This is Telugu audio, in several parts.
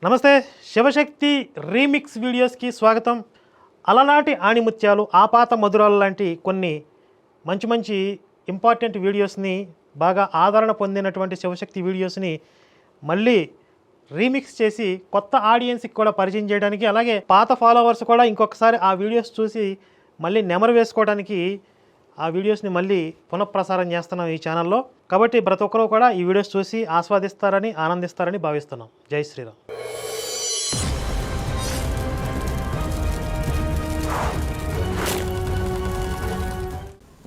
నమస్తే, శివశక్తి రీమిక్స్ వీడియోస్కి స్వాగతం. అలనాటి ఆణిముత్యాలు, ఆపాత మధురాలు లాంటి కొన్ని మంచి మంచి ఇంపార్టెంట్ వీడియోస్ని, బాగా ఆదరణ పొందినటువంటి శివశక్తి వీడియోస్ని మళ్ళీ రీమిక్స్ చేసి కొత్త ఆడియన్స్కి కూడా పరిచయం చేయడానికి, అలాగే పాత ఫాలోవర్స్ కూడా ఇంకొకసారి ఆ వీడియోస్ చూసి మళ్ళీ నెమరు వేసుకోవడానికి ఆ వీడియోస్ని మళ్ళీ పునఃప్రసారం చేస్తున్నాం ఈ ఛానల్లో. కాబట్టి ప్రతి ఒక్కరూ కూడా ఈ వీడియోస్ చూసి ఆస్వాదిస్తారని, ఆనందిస్తారని భావిస్తున్నాం. జై శ్రీరామ్.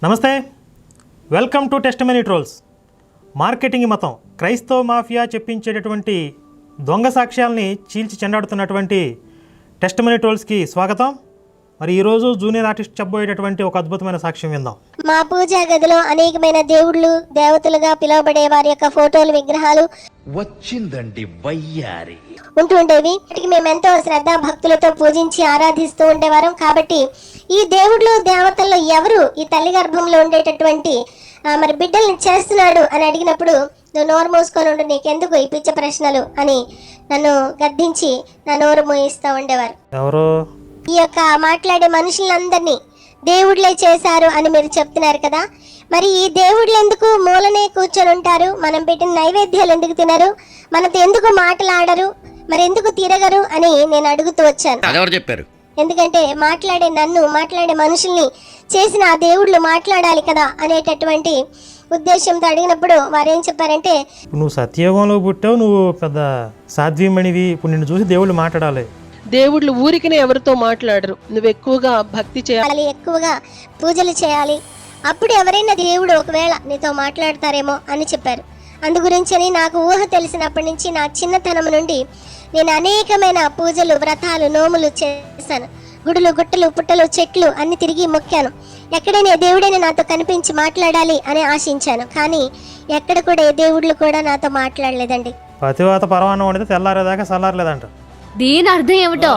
నమస్తే, welcome to testimony trolls. Marketing మతం, క్రైస్తవ మాఫియా చెప్పించేటటువంటి దొంగ సాక్ష్యాలని చీల్చి చెండాడుతున్నటువంటి టెస్టిమనీ ట్రోల్స్కి స్వాగతం. మరి ఈరోజు జూనియర్ ఆర్టిస్ట్ చెప్పబోయేటటువంటి ఒక అద్భుతమైన సాక్ష్యం విందాం. మా పూజా గదిలో అనేకమైన దేవుళ్ళు, దేవతలుగా పిలువబడే వారి యొక్క ఫోటోలు, విగ్రహాలు వచ్చిందండి వయ్యారి ఉంటుండేవి. మేము ఎంతో శ్రద్ధా భక్తులతో పూజించి ఆరాధిస్తూ ఉండేవారం. కాబట్టి ఈ దేవుళ్ళు, దేవతల్లో ఎవరు ఈ తల్లి గర్భంలో ఉండేటటువంటి మరి బిడ్డల్ని చేస్తున్నాడు అని అడిగినప్పుడు, నువ్వు నోరు మూసుకొని ఉండు, నీకెందుకు ఈ పిచ్చ ప్రశ్నలు అని నన్ను గద్దించి నా నోరు మూయిస్తూ ఉండేవారు. ఎవరు ఈ యొక్క మాట్లాడే మనుషులందరినీ దేవుళ్ళే చేశారు అని మీరు చెప్తున్నారు కదా, మరి ఈ దేవుళ్ళు ఎందుకు మూలనే కూర్చొని ఉంటారు? మనం పెట్టిన నైవేద్యాలు ఎందుకు తినరు? మనతో ఎందుకు మాట్లాడరు? మరి ఎందుకు తిరగరు అని నేను అడుగుతూ వచ్చాను. అదెవరు చెప్పారు? ఎందుకంటే మాట్లాడే మనుషుల్ని చేసిన ఆ దేవుళ్ళు మాట్లాడాలి కదా అనేటటువంటి ఉద్దేశంతో అడిగినప్పుడు వారు ఏం చెప్పారంటే, నువ్వు సత్యయుగంలో పుట్టావు, నువ్వు పెద్ద సాధ్వీమణివి, ఇప్పుడు నిన్ను చూసి దేవుళ్ళు మాట్లాడాలి. దేవుళ్ళు ఊరికినే ఎవరితో మాట్లాడరు, నువ్వు ఎక్కువగా భక్తి చేయాలి, ఎక్కువగా పూజలు చేయాలి, అప్పుడు ఎవరైనా దేవుడు ఒకవేళ నీతో మాట్లాడతారేమో అని చెప్పారు. అందు గురించని నాకు ఊహ తెలిసినప్పటి నుంచి, నా చిన్నతనం నుండి నేను అనేకమైన పూజలు, వ్రతాలు, నోములు చేశాను. గుడులు, గుట్టలు, పుట్టలు, చెట్లు అన్ని తిరిగి మొక్కాను. ఎక్కడైనా దేవుడైనా నాతో కనిపించి మాట్లాడాలి అని ఆశించాను. కానీ ఎక్కడ కూడా ఏ దేవుళ్ళు కూడా నాతో మాట్లాడలేదండి. పతివాత పరమాన్నం వండితే తెల్లారేదాకా చల్లారలేదంట. దీని అర్థం ఏమిటో?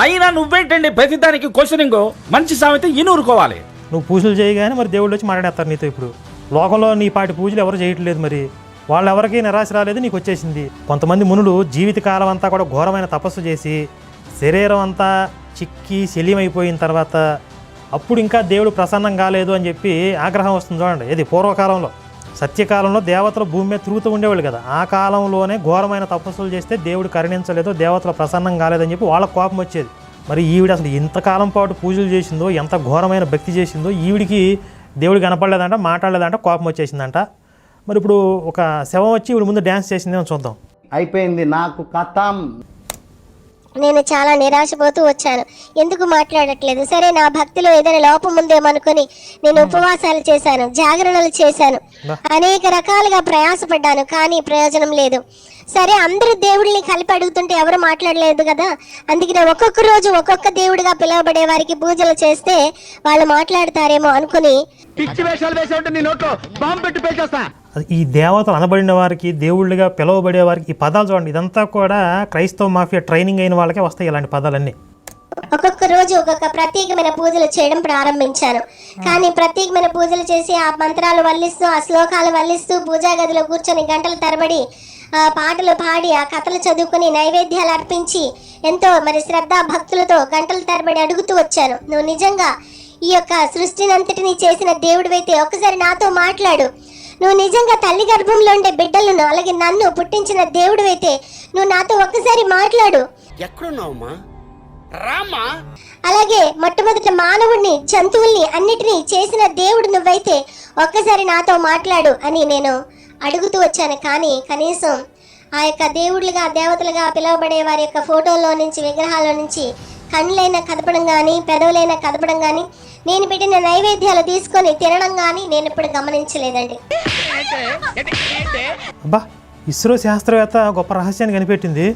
అయినా నువ్వేంటండి ప్రతిదానికి క్వశ్చనింగ్? మంచి సామెత ఈనూరుకోవాలి. నువ్వు పూజలు చేయగానే మరి దేవుళ్ళు వచ్చి మాట్లాడేస్తారు నీతో. ఇప్పుడు లోకంలో నీ పాటి పూజలు ఎవరు చేయట్లేదు, మరి వాళ్ళెవరికి నిరాశ రాలేదు, నీకు వచ్చేసింది. కొంతమంది మునులు జీవితకాలం అంతా కూడా ఘోరమైన తపస్సు చేసి శరీరం అంతా చిక్కి శల్యమైపోయిన తర్వాత అప్పుడు ఇంకా దేవుడు ప్రసన్నం కాలేదు అని చెప్పి ఆగ్రహం వస్తుంది చూడండి. ఇది పూర్వకాలంలో, సత్యకాలంలో దేవతలు భూమి మీద తిరుగుతూ ఉండేవాళ్ళు కదా, ఆ కాలంలోనే ఘోరమైన తపస్సులు చేస్తే దేవుడు కరుణించలేదు, దేవతలు ప్రసన్నం కాలేదని చెప్పి వాళ్ళకు కోపం వచ్చేది. మరి ఈవిడ అసలు ఎంతకాలం పాటు పూజలు చేసిందో, ఎంత ఘోరమైన భక్తి చేసిందో, ఈవిడికి దేవుడు కనపడలేదంట, మాట్లాడలేదంట, కోపం వచ్చేసిందంట. మరి ఇప్పుడు ఒక శవం వచ్చి ఈవిడ ముందు డ్యాన్స్ చేసిందేమో చూద్దాం. అయిపోయింది నాకు కథం. నేను చాలా నిరాశపోతూ వచ్చాను. ఎందుకు మాట్లాడట్లేదు? సరే, నా భక్తిలో ఏదైనా లోపం ఉందేమనుకుని నేను ఉపవాసాలు చేశాను, జాగరణలు చేశాను, అనేక రకాలుగా ప్రయాసపడ్డాను, కానీ ప్రయోజనం లేదు. సరే, అందరూ దేవుడిని కలిపి అడుగుతుంటే ఎవరు మాట్లాడలేదు కదా, అందుకే నేను ఒక్కొక్క రోజు ఒక్కొక్క దేవుడిగా పిలువబడే వారికి పూజలు చేస్తే వాళ్ళు మాట్లాడతారేమో అనుకుని పిచ్చి వేషాలు వేసే ఉంటే నీ నోట్లో బాంబు పెట్టి పేచేస్తా. ఈ దేవతలు అనబడిన వారికి, దేవుళ్ళుగా పిలువబడే వారికి ఈ పదాలు చూడండి. ఇదంతా కూడా క్రైస్తవ మాఫియా ట్రైనింగ్ అయిన వాళ్ళకే వస్తాయి ఇలాంటి పదాలన్నీ. ఒక్కొక్క రోజు ఒక్కొక్క ప్రత్యేకమైన పూజలు చేయడం ప్రారంభించాను. కానీ ప్రత్యేకమైన పూజలు చేసి ఆ మంత్రాలు వల్లిస్తూ, ఆ శ్లోకాలు వల్లిస్తూ పూజా గదిలో కూర్చొని గంటల తరబడి పాటలు పాడి, ఆ కథలు చదువుకుని, నైవేద్యాలు అర్పించి ఎంతో మరి శ్రద్ధా భక్తులతో గంటల తరబడి అడుగుతూ వచ్చాను, నువ్వు నిజంగా ఈ యొక్క సృష్టినంతటినీ చేసిన దేవుడివైతే ఒక్కసారి నాతో మాట్లాడు. నువ్వు నిజంగా తల్లి గర్భంలో ఉండే బిడ్డలను, అలాగే నన్ను పుట్టించిన దేవుడివైతే నువ్వు నాతో ఒక్కసారి మాట్లాడు. ఎక్కడున్నావమ్మా? రామా. అలాగే మొట్టమొదట మానవుడిని, జంతువుల్ని అన్నిటినీ చేసిన దేవుడు నువ్వైతే ఒక్కసారి నాతో మాట్లాడు అని నేను అడుగుతూ వచ్చాను. కానీ కనీసం ఆ యొక్క దేవుళ్ళుగా, దేవతలుగా పిలువబడే వారి యొక్క ఫోటోల్లో నుంచి, విగ్రహాల నుంచి కళ్ళైనా కదపడం కానీ, పెదవులైనా కదపడం కానీ, నేను పెట్టిన నైవేద్యాలు తీసుకొని తినడం కానీ నేను ఇప్పుడు గమనించలేదండి. అబ్బా, ఇస్రో శాస్త్రవేత్త గొప్ప రహస్యాన్ని కనిపెట్టింది.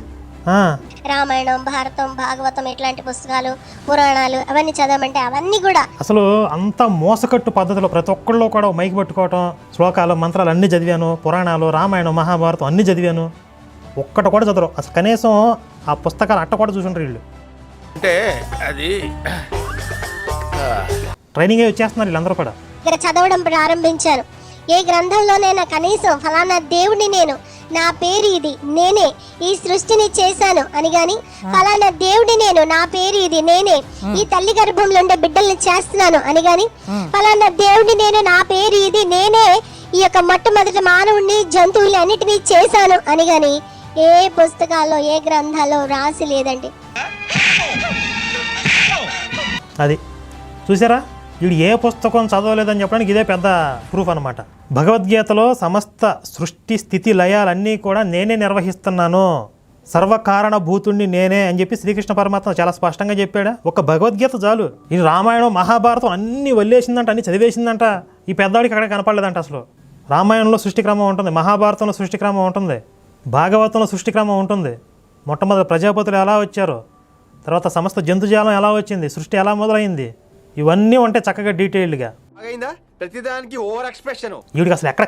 రామాయణం, భారతం, భాగవతం ఇట్లాంటి పుస్తకాలు, పురాణాలు అవన్నీ చదవమంటే అవన్నీ కూడా అసలు అంత మోసకట్టు పద్ధతిలో ప్రతి ఒక్కళ్ళు కూడా మైకి పట్టుకోవటం, శ్లోకాలు, మంత్రాలు అన్నీ చదివాను, పురాణాలు, రామాయణం, మహాభారతం అన్నీ చదివాను, ఒక్కటి కూడా చదవరు. అసలు కనీసం ఆ పుస్తకాలు అట్ట కూడా చూసుంటారు వీళ్ళు. అంటే అది ట్రైనింగ్ వచ్చేస్తున్నారు వీళ్ళందరూ కూడా. ఇక్కడ చదవడం ప్రారంభించాను. ఏ గ్రంథంలోనైనా కనీసం ఫలానా దేవుడిని నేను నా పేరు ఇది, నేనే ఈ సృష్టిని చేశాను అని గాని, ఫలానా దేవుడి నేను, నా పేరు ఇది, నేనే ఈ తల్లి గర్భంలో ఉండే బిడ్డల్ని చేస్తున్నాను అని గాని, ఫలానా దేవుడి నేను, నా పేరు ఇది, నేనే ఈ యొక్క మొట్టమొదటి మానవుడిని, జంతువులు అన్నిటినీ చేశాను అని గాని ఏ పుస్తకాల్లో ఏ గ్రంథాల్లో రాసి లేదండి. అది చూసారా, వీడు ఏ పుస్తకం చదవలేదని చెప్పడానికి ఇదే పెద్ద ప్రూఫ్ అనమాట. భగవద్గీతలో సమస్త సృష్టి స్థితి లయాలన్నీ కూడా నేనే నిర్వహిస్తున్నాను, సర్వకారణ భూతుణ్ణి నేనే అని చెప్పి శ్రీకృష్ణ పరమాత్మ చాలా స్పష్టంగా చెప్పాడు. ఒక భగవద్గీత చాలు. ఈ రామాయణం మహాభారతం అన్నీ వల్లేసిందంట, అన్ని చదివేసిందంట. ఈ పెద్దవాడికి అక్కడ కనపడలేదంట. అసలు రామాయణంలో సృష్టిక్రమం ఉంటుంది, మహాభారతంలో సృష్టిక్రమం ఉంటుంది, భాగవతంలో సృష్టిక్రమం ఉంటుంది. మొట్టమొదటి ప్రజాపతులు ఎలా వచ్చారో, తర్వాత సమస్త జంతుజాలం ఎలా వచ్చింది, సృష్టి ఎలా మొదలైంది, ఇవన్నీ ఉంటాయి చక్కగా డీటెయిల్డ్గా. ప్రతిదానికి ఓవర్ ఎక్స్ప్రెషన్. వీడికి అసలు ఎక్కడ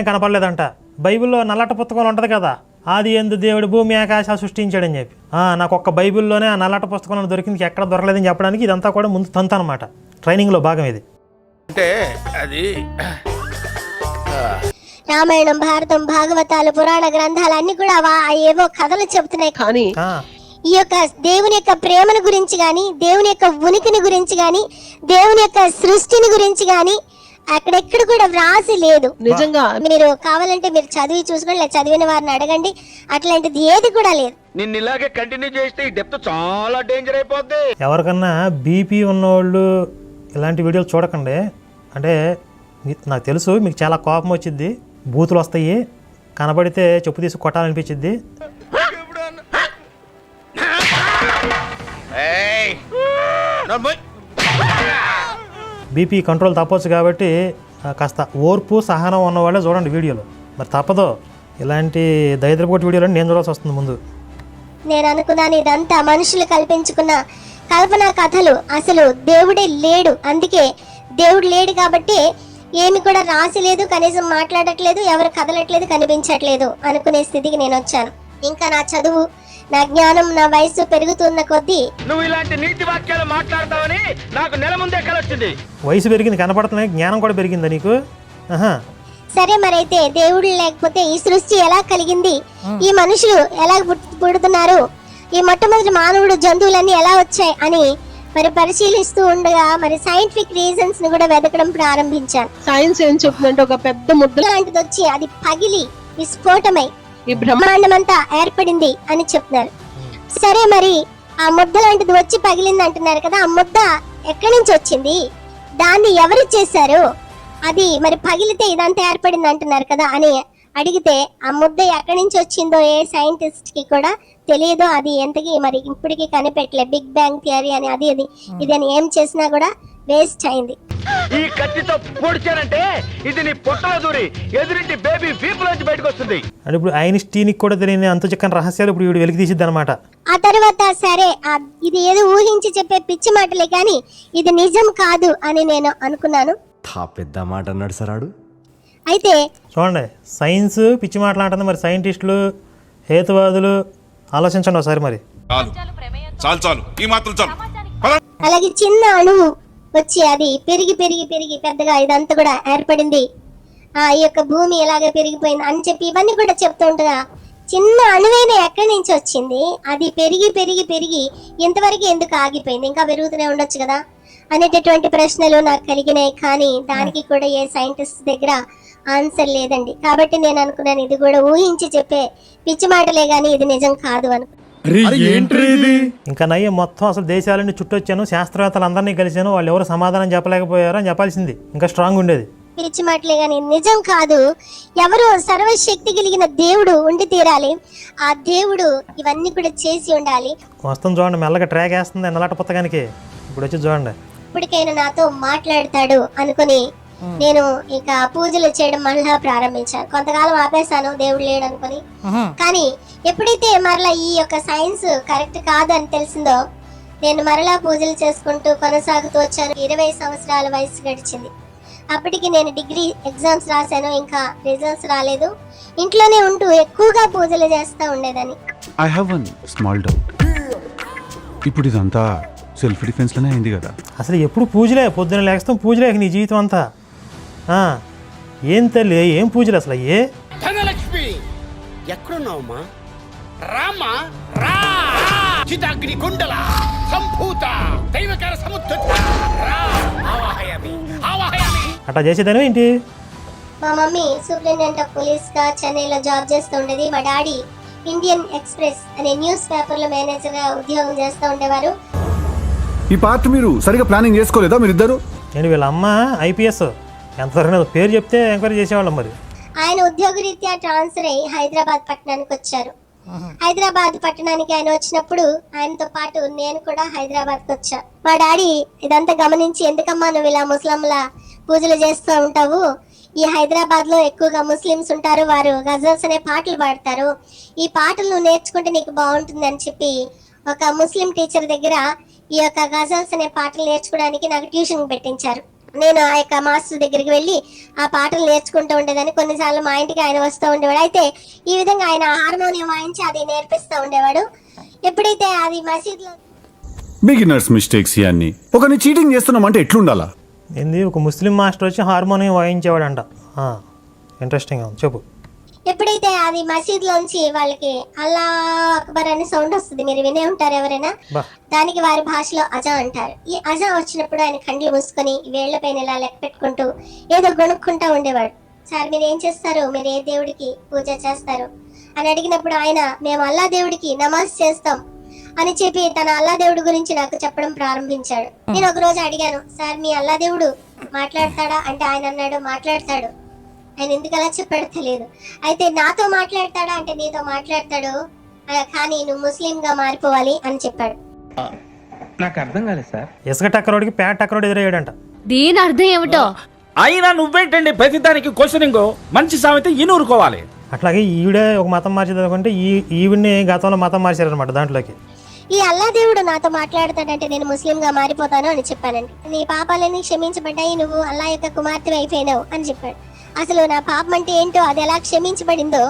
కనపడలేదంట. బైబిల్లో నల్లట పుస్తకంలో ఉంటుంది కదా, ఆది యందు దేవుడు భూమి ఆకాశ సృష్టించాడని చెప్పి. నాకు ఒక్క బైబిల్లోనే ఆ నల్లట పుస్తకంలో దొరికింది, ఎక్కడ దొరకలేదని చెప్పడానికి ఇదంతా కూడా ముందు తంత అనమాట. ట్రైనింగ్లో భాగం ఇది. అంటే అది రామాయణం, భారతం, భాగవతాలు, పురాణ గ్రంథాలు అన్ని కూడా ఏవో కథలు చెబుతున్నాయి. కానీ ఈ యొక్క దేవుని యొక్క ప్రేమను గురించి గాని, దేవుని యొక్క ఉనికిని గురించి గాని, దేవుని యొక్క సృష్టిని గురించి గాని అక్కడెక్కడ కూడా వ్రాసి లేదు. నిజంగా మీరు కావాలంటే మీరు చదివి చూసుకోండి, లేదా చదివిన వారిని అడగండి, అట్లాంటిది ఏది కూడా లేదు. నిన్ను ఇలాగే కంటిన్యూ చేస్తే ఈ డెప్త్ చాలా డేంజర్ అయిపోద్ది. ఎవరికన్నా బీపీ ఉన్నవాళ్ళు ఇలాంటి వీడియోలు చూడకండి. అంటే నాకు తెలుసు మీకు చాలా కోపం వచ్చింది, బూతులు వస్తాయి, కనబడితే చెప్పు తీసి కొట్టాలనిపించింది. బీపీ కంట్రోల్ తప్పవచ్చు కాబట్టి కాస్త ఓర్పు సహనం ఉన్నవాళ్ళే చూడండి వీడియోలు. మరి తప్పదు, ఇలాంటి దరిద్రపోటు వీడియోలను నేను చూడాల్సి వస్తుంది ముందు. నేను అనుకున్నాను ఇదంతా మనుషులు కల్పించుకున్న కల్పనా కథలు, అసలు దేవుడే లేడు, అందుకే దేవుడు లేడు కాబట్టి ఏమి కూడా రాసి లేదు, కనీసం మాట్లాడట్లేదు, ఎవరు కదలట్లేదు, కనిపించట్లేదు అనుకునే స్థితికి నేను వచ్చాను. ఇంకా నా చదువు, నా జ్ఞానం, నా వయసు పెరుగుతున్న కొద్దీ నువ్వు ఇలాంటి నీతి వాక్యాలు మాట్లాడతావని నాకు నెల ముందే కలొచ్చింది. వయసు పెరిగింది, కనపడుతున్నాయి, జ్ఞానం కూడా పెరిగిందా నీకు? సరే, మరైతే దేవుడు లేకపోతే ఈ సృష్టి ఎలా కలిగింది, ఈ మనుషులు ఎలా పుడుతున్నారు, ఈ మొట్టమొదటి మానవుడు, జంతువులన్నీ ఎలా వచ్చాయి అని మరి పరిశీలిస్తూ ఉండగా మరి సైంటిఫిక్ రీజన్స్ ని కూడా వెతకడం ప్రారంభించాను. సైన్స్ ఏం చెప్తుందంటే ఒక పెద్ద ముద్ద లాంటిది వచ్చి అది పగిలి విస్ఫోటమై ఈ బ్రహ్మాండం అంతా ఏర్పడింది అని చెప్తున్నారు. సరే, మరి ఆ ముద్ద లాంటిది వచ్చి పగిలింది అంటున్నారు కదా, ఆ ముద్ద ఎక్కడి నుంచి వచ్చింది, దాన్ని ఎవరు చేశారు, అది మరి పగిలితే ఇదంతా ఏర్పడింది అంటున్నారు కదా అని అడిగితే ఆ ముద్ద ఎక్కడి నుంచి వచ్చిందో ఏ సైంటిస్ట్ కి కూడా తెలియదు. అది ఎంతకి మరి ఇప్పటికీ కనిపెట్టలే. బిగ్ బ్యాంగ్ థియరీ అని అది ఇది అని ఏం చేసినా కూడా వేస్ట్ అయింది. ఈ కత్తితో పొడిచానంటే ఇది నీ పొట్టలో దూరి ఎదురింటి బేబీ వీపులోంచి బయటకు వస్తుంది. అంటే ఇప్పుడు ఐన్స్టీన్ కూడా తెలియని అంతు చిక్కని రహస్యాలు ఇప్పుడు వీడు వెలికి తీసిద్ది అనమాట. ఆ తర్వాత సరే, ఇది ఏదో ఊహించి చెప్పే పిచ్చి మాటలే కానీ ఇది నిజం కాదు అని నేను అనుకున్నాను. పెద్ద మాట అన్నాడు సరాడు. అయితే చూడండి, సైన్స్ పిచ్చి మాట్లాడుతుంది, మరి సైంటిస్టులు, హేతువాదులు ఆలోచించండి ఒకసారి. మరి చాలు ఈ మాత్రం చాలు. అలాగే చిన్న అణువు వచ్చి అది పెరిగి పెరిగి పెరిగి పెద్దగా ఇదంతా కూడా ఏర్పడింది, ఈ యొక్క భూమి ఎలాగ పెరిగిపోయింది అని చెప్పి ఇవన్నీ కూడా చెప్తూ ఉండగా చిన్న అణువైన ఎక్కడి నుంచి వచ్చింది, అది పెరిగి పెరిగి పెరిగి ఇంతవరకు ఎందుకు ఆగిపోయింది, ఇంకా పెరుగుతూనే ఉండొచ్చు కదా అనేటటువంటి ప్రశ్నలు నాకు కలిగినాయి. కానీ దానికి కూడా ఏ సైంటిస్ట్ దగ్గర ఆన్సర్ లేదండి. కాబట్టి నేను అనుకున్నాను ఇది కూడా ఊహించి చెప్పే పిచ్చి మాటలే గానీ ఇది నిజం కాదు అనుకున్నాను. ఇంకా నయ్య మొత్తం అసలు దేశాలన్నీ చుట్టొచ్చాను, శాస్త్రవేత్తలు అందరినీ కలిశాను, వాళ్ళు ఎవరు సమాధానం చెప్పలేకపోయారు అని చెప్పాల్సింది, ఇంకా స్ట్రాంగ్ ఉండేది. పిచ్చి మాటలే గానీ నిజం కాదు. ఎవరు సర్వశక్తి కలిగిన దేవుడు ఉండి తీరాలి, ఆ దేవుడు ఇవన్నీ కూడా చేసి ఉండాలి. వస్తుంది చూడండి, మెల్లగా ట్రాక్ వేస్తుంది నల్లట పుస్తకానికి. ఇప్పుడు వచ్చి చూడండి, ఇప్పటికైనా నాతో మాట్లాడతాడు అనుకుని నేను ఇక పూజలు చేయడం మళ్ళా ప్రారంభించాను. కొంతకాలం ఆపేశాను దేవుడు లేడు అనుకుని. కానీ ఎప్పుడైతే మరలా ఈ యొక్క సైన్స్ కరెక్ట్ కాదు అని తెలిసిందో నేను మరలా పూజలు చేసుకుంటూ కొనసాగుతూ వచ్చాను. 20 సంవత్సరాల వయసు గడిచింది. అప్పటికి నేను డిగ్రీ ఎగ్జామ్స్ రాశాను, ఇంకా రిజల్ట్స్ రాలేదు. ఇంట్లోనే ఉంటూ ఎక్కువగా పూజలు చేస్తూ ఉండేదని. I have one small doubt. ఇప్పుడు ఇదంతా సెల్ఫ్ డిఫెన్స్ లోనే అయింది కదా? అసలు ఎప్పుడు పూజలే, పొద్దున లేస్తాం పూజలే నీ జీవితం అంతా. ఏం తల్లి, ఏం పూజలు అసలు అయ్యే? ధనలక్ష్మి ఎక్కడున్నావమ్మా? రామ్మా రా! చితాగ్ని కుండల సంభూత దైవకార సముద్ర రా! ఆవాహయామి ఆవాహయామి. అట్లా చేసేదాని ఏంటి? మా మమ్మీ సూపరింటెండెంట్ ఆఫ్ పోలీస్ గా చెన్నైలో జాబ్ చేస్తూ ఉండేది. మా డాడీ ఇండియన్ ఎక్స్ప్రెస్ అనే న్యూస్ పేపర్ లో మేనేజర్ గా ఉద్యోగం చేస్తూ ఉండేవారు. ఈ పార్ట్ మీరు సరిగా ప్లానింగ్ చేసుకోలేదా మీరిద్దరు? నేను వీళ్ళ అమ్మ ఐపీఎస్, ఎంతవరకు పేరు చెప్తే ఎంక్వైరీ చేసేవాళ్ళం. మరి ఆయన ఉద్యోగరీత్యా ట్రాన్స్ఫర్ అయ్యి హైదరాబాద్ పట్టణానికి వచ్చారు. హైదరాబాద్ పట్టణానికి ఆయన వచ్చినప్పుడు ఆయనతో పాటు నేను కూడా హైదరాబాద్కి వచ్చా. మా డాడీ ఇదంతా గమనించి, ఎందుకమ్మా నువ్వు ఇలా ముస్లింల పూజలు చేస్తూ ఉంటావు, ఈ హైదరాబాద్ లో ఎక్కువగా ముస్లిమ్స్ ఉంటారు, వారు గజల్స్ అనే పాటలు పాడతారు, ఈ పాటలు నువ్వు నేర్చుకుంటే నీకు బాగుంటుంది అని చెప్పి ఒక ముస్లిం టీచర్ దగ్గర ఈ యొక్క గజల్స్ అనే పాటలు నేర్చుకోవడానికి నాకు ట్యూషన్ పెట్టించారు. నేను ఆ యొక్క మాస్టర్ దగ్గరికి వెళ్ళి ఆ పాటలు నేర్చుకుంటూ ఉండేదాన్ని. కొన్నిసార్లు మా ఇంటికి ఆయన వస్తూ ఉండేవాడు. అయితే ఈ విధంగా ఆయన హార్మోనియం వాయించి అది నేర్పిస్తూ ఉండేవాడు. ఎప్పుడైతే అది మసీద్లో బిగినర్స్ మిస్టేక్స్ ఇవన్నీ. ఒకరిని చీటింగ్ చేస్తున్నామంటే ఎట్లుండాలా? ఏంది, ఒక ముస్లిం మాస్టర్ వచ్చి హార్మోనియం వాయించేవాడంట. ఇంట్రెస్టింగ్ ఉంది, చెప్పు. ఎప్పుడైతే అది మసీద్లోంచి వాళ్ళకి అల్లా అక్బర్ అనే సౌండ్ వస్తుంది, మీరు వినే ఉంటారు ఎవరైనా, దానికి వారి భాషలో అజా అంటారు. ఈ అజా వచ్చినప్పుడు ఆయన కండ్లు మూసుకొని వేళ్ల పైన ఇలా లెక్క పెట్టుకుంటూ ఏదో గొనుక్కుంటా ఉండేవాడు. సార్ మీరు ఏం చేస్తారు, మీరు ఏ దేవుడికి పూజ చేస్తారు అని అడిగినప్పుడు ఆయన మేము అల్లా దేవుడికి నమాజ్ చేస్తాం అని చెప్పి తన అల్లా దేవుడి గురించి నాకు చెప్పడం ప్రారంభించాడు. నేను ఒక రోజు అడిగాను, సార్ మీ అల్లా దేవుడు మాట్లాడతాడా అంటే ఆయన అన్నాడు మాట్లాడతాడు. ఆయన ఎందుకు అలా చెప్పాడో తెలియదు. అయితే నాతో మాట్లాడతాడా అంటే నీతో మాట్లాడతాడు, కానీ నువ్వు ముస్లిం గా మారిపోవాలి అని చెప్పాడు. నాకు అర్థం కాలేదు సార్. ఇసుక టక్కరోడికి పేట టక్కరోడు ఎదురయ్యాడంట. దీని అర్థం ఏమిటో? అయినా నువ్వేంటండి ప్రతిదానికి క్వశ్చనింగ్? మంచి సామెత ఈనూరుకోవాలి. అట్లాగే ఈవిడే ఒక మతం మార్చేది అనుకుంటే ఈవిడ్ని గతంలో మతం మార్చారనమాట. దాంట్లోకి ఈ అల్లా దేవుడు నాతో మాట్లాడతాడంటే నేను ముస్లిం గా మారిపోతాను అని చెప్పానండి. నీ పాపాలన్నీ క్షమించబడ్డాయి, నువ్వు అల్లా యొక్క కుమార్తె అయిపోయినావు అని చెప్పాడు. అసలు నా పాపం అంటే ఏంటో, అది ఎలా క్షమించబడిందో,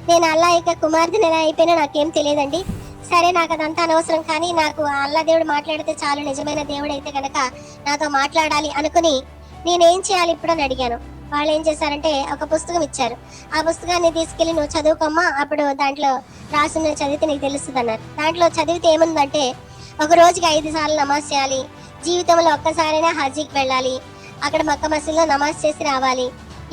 నేను అల్లా యొక్క కుమార్తెని ఎలా అయిపోయినా నాకేం తెలియదండి. సరే నాకు అదంతా అనవసరం, కానీ నాకు అల్లా దేవుడు మాట్లాడితే చాలు, నిజమైన దేవుడు అయితే కనుక నాతో మాట్లాడాలి అనుకుని నేనేం చేయాలి ఇప్పుడు అని అడిగాను. వాళ్ళు ఏం చేశారంటే ఒక పుస్తకం ఇచ్చారు. ఆ పుస్తకాన్ని తీసుకెళ్లి నువ్వు చదువుకోమ్మా, అప్పుడు దాంట్లో రాసిన చదివితే నీకు తెలుస్తుంది అన్నారు. దాంట్లో చదివితే ఏముందంటే ఒక రోజుకి 5 సార్లు నమాజ్ చేయాలి, జీవితంలో ఒక్కసారైనా హజ్జీకి వెళ్ళాలి, అక్కడ మక్క మసీదులో నమాజ్ చేసి రావాలి,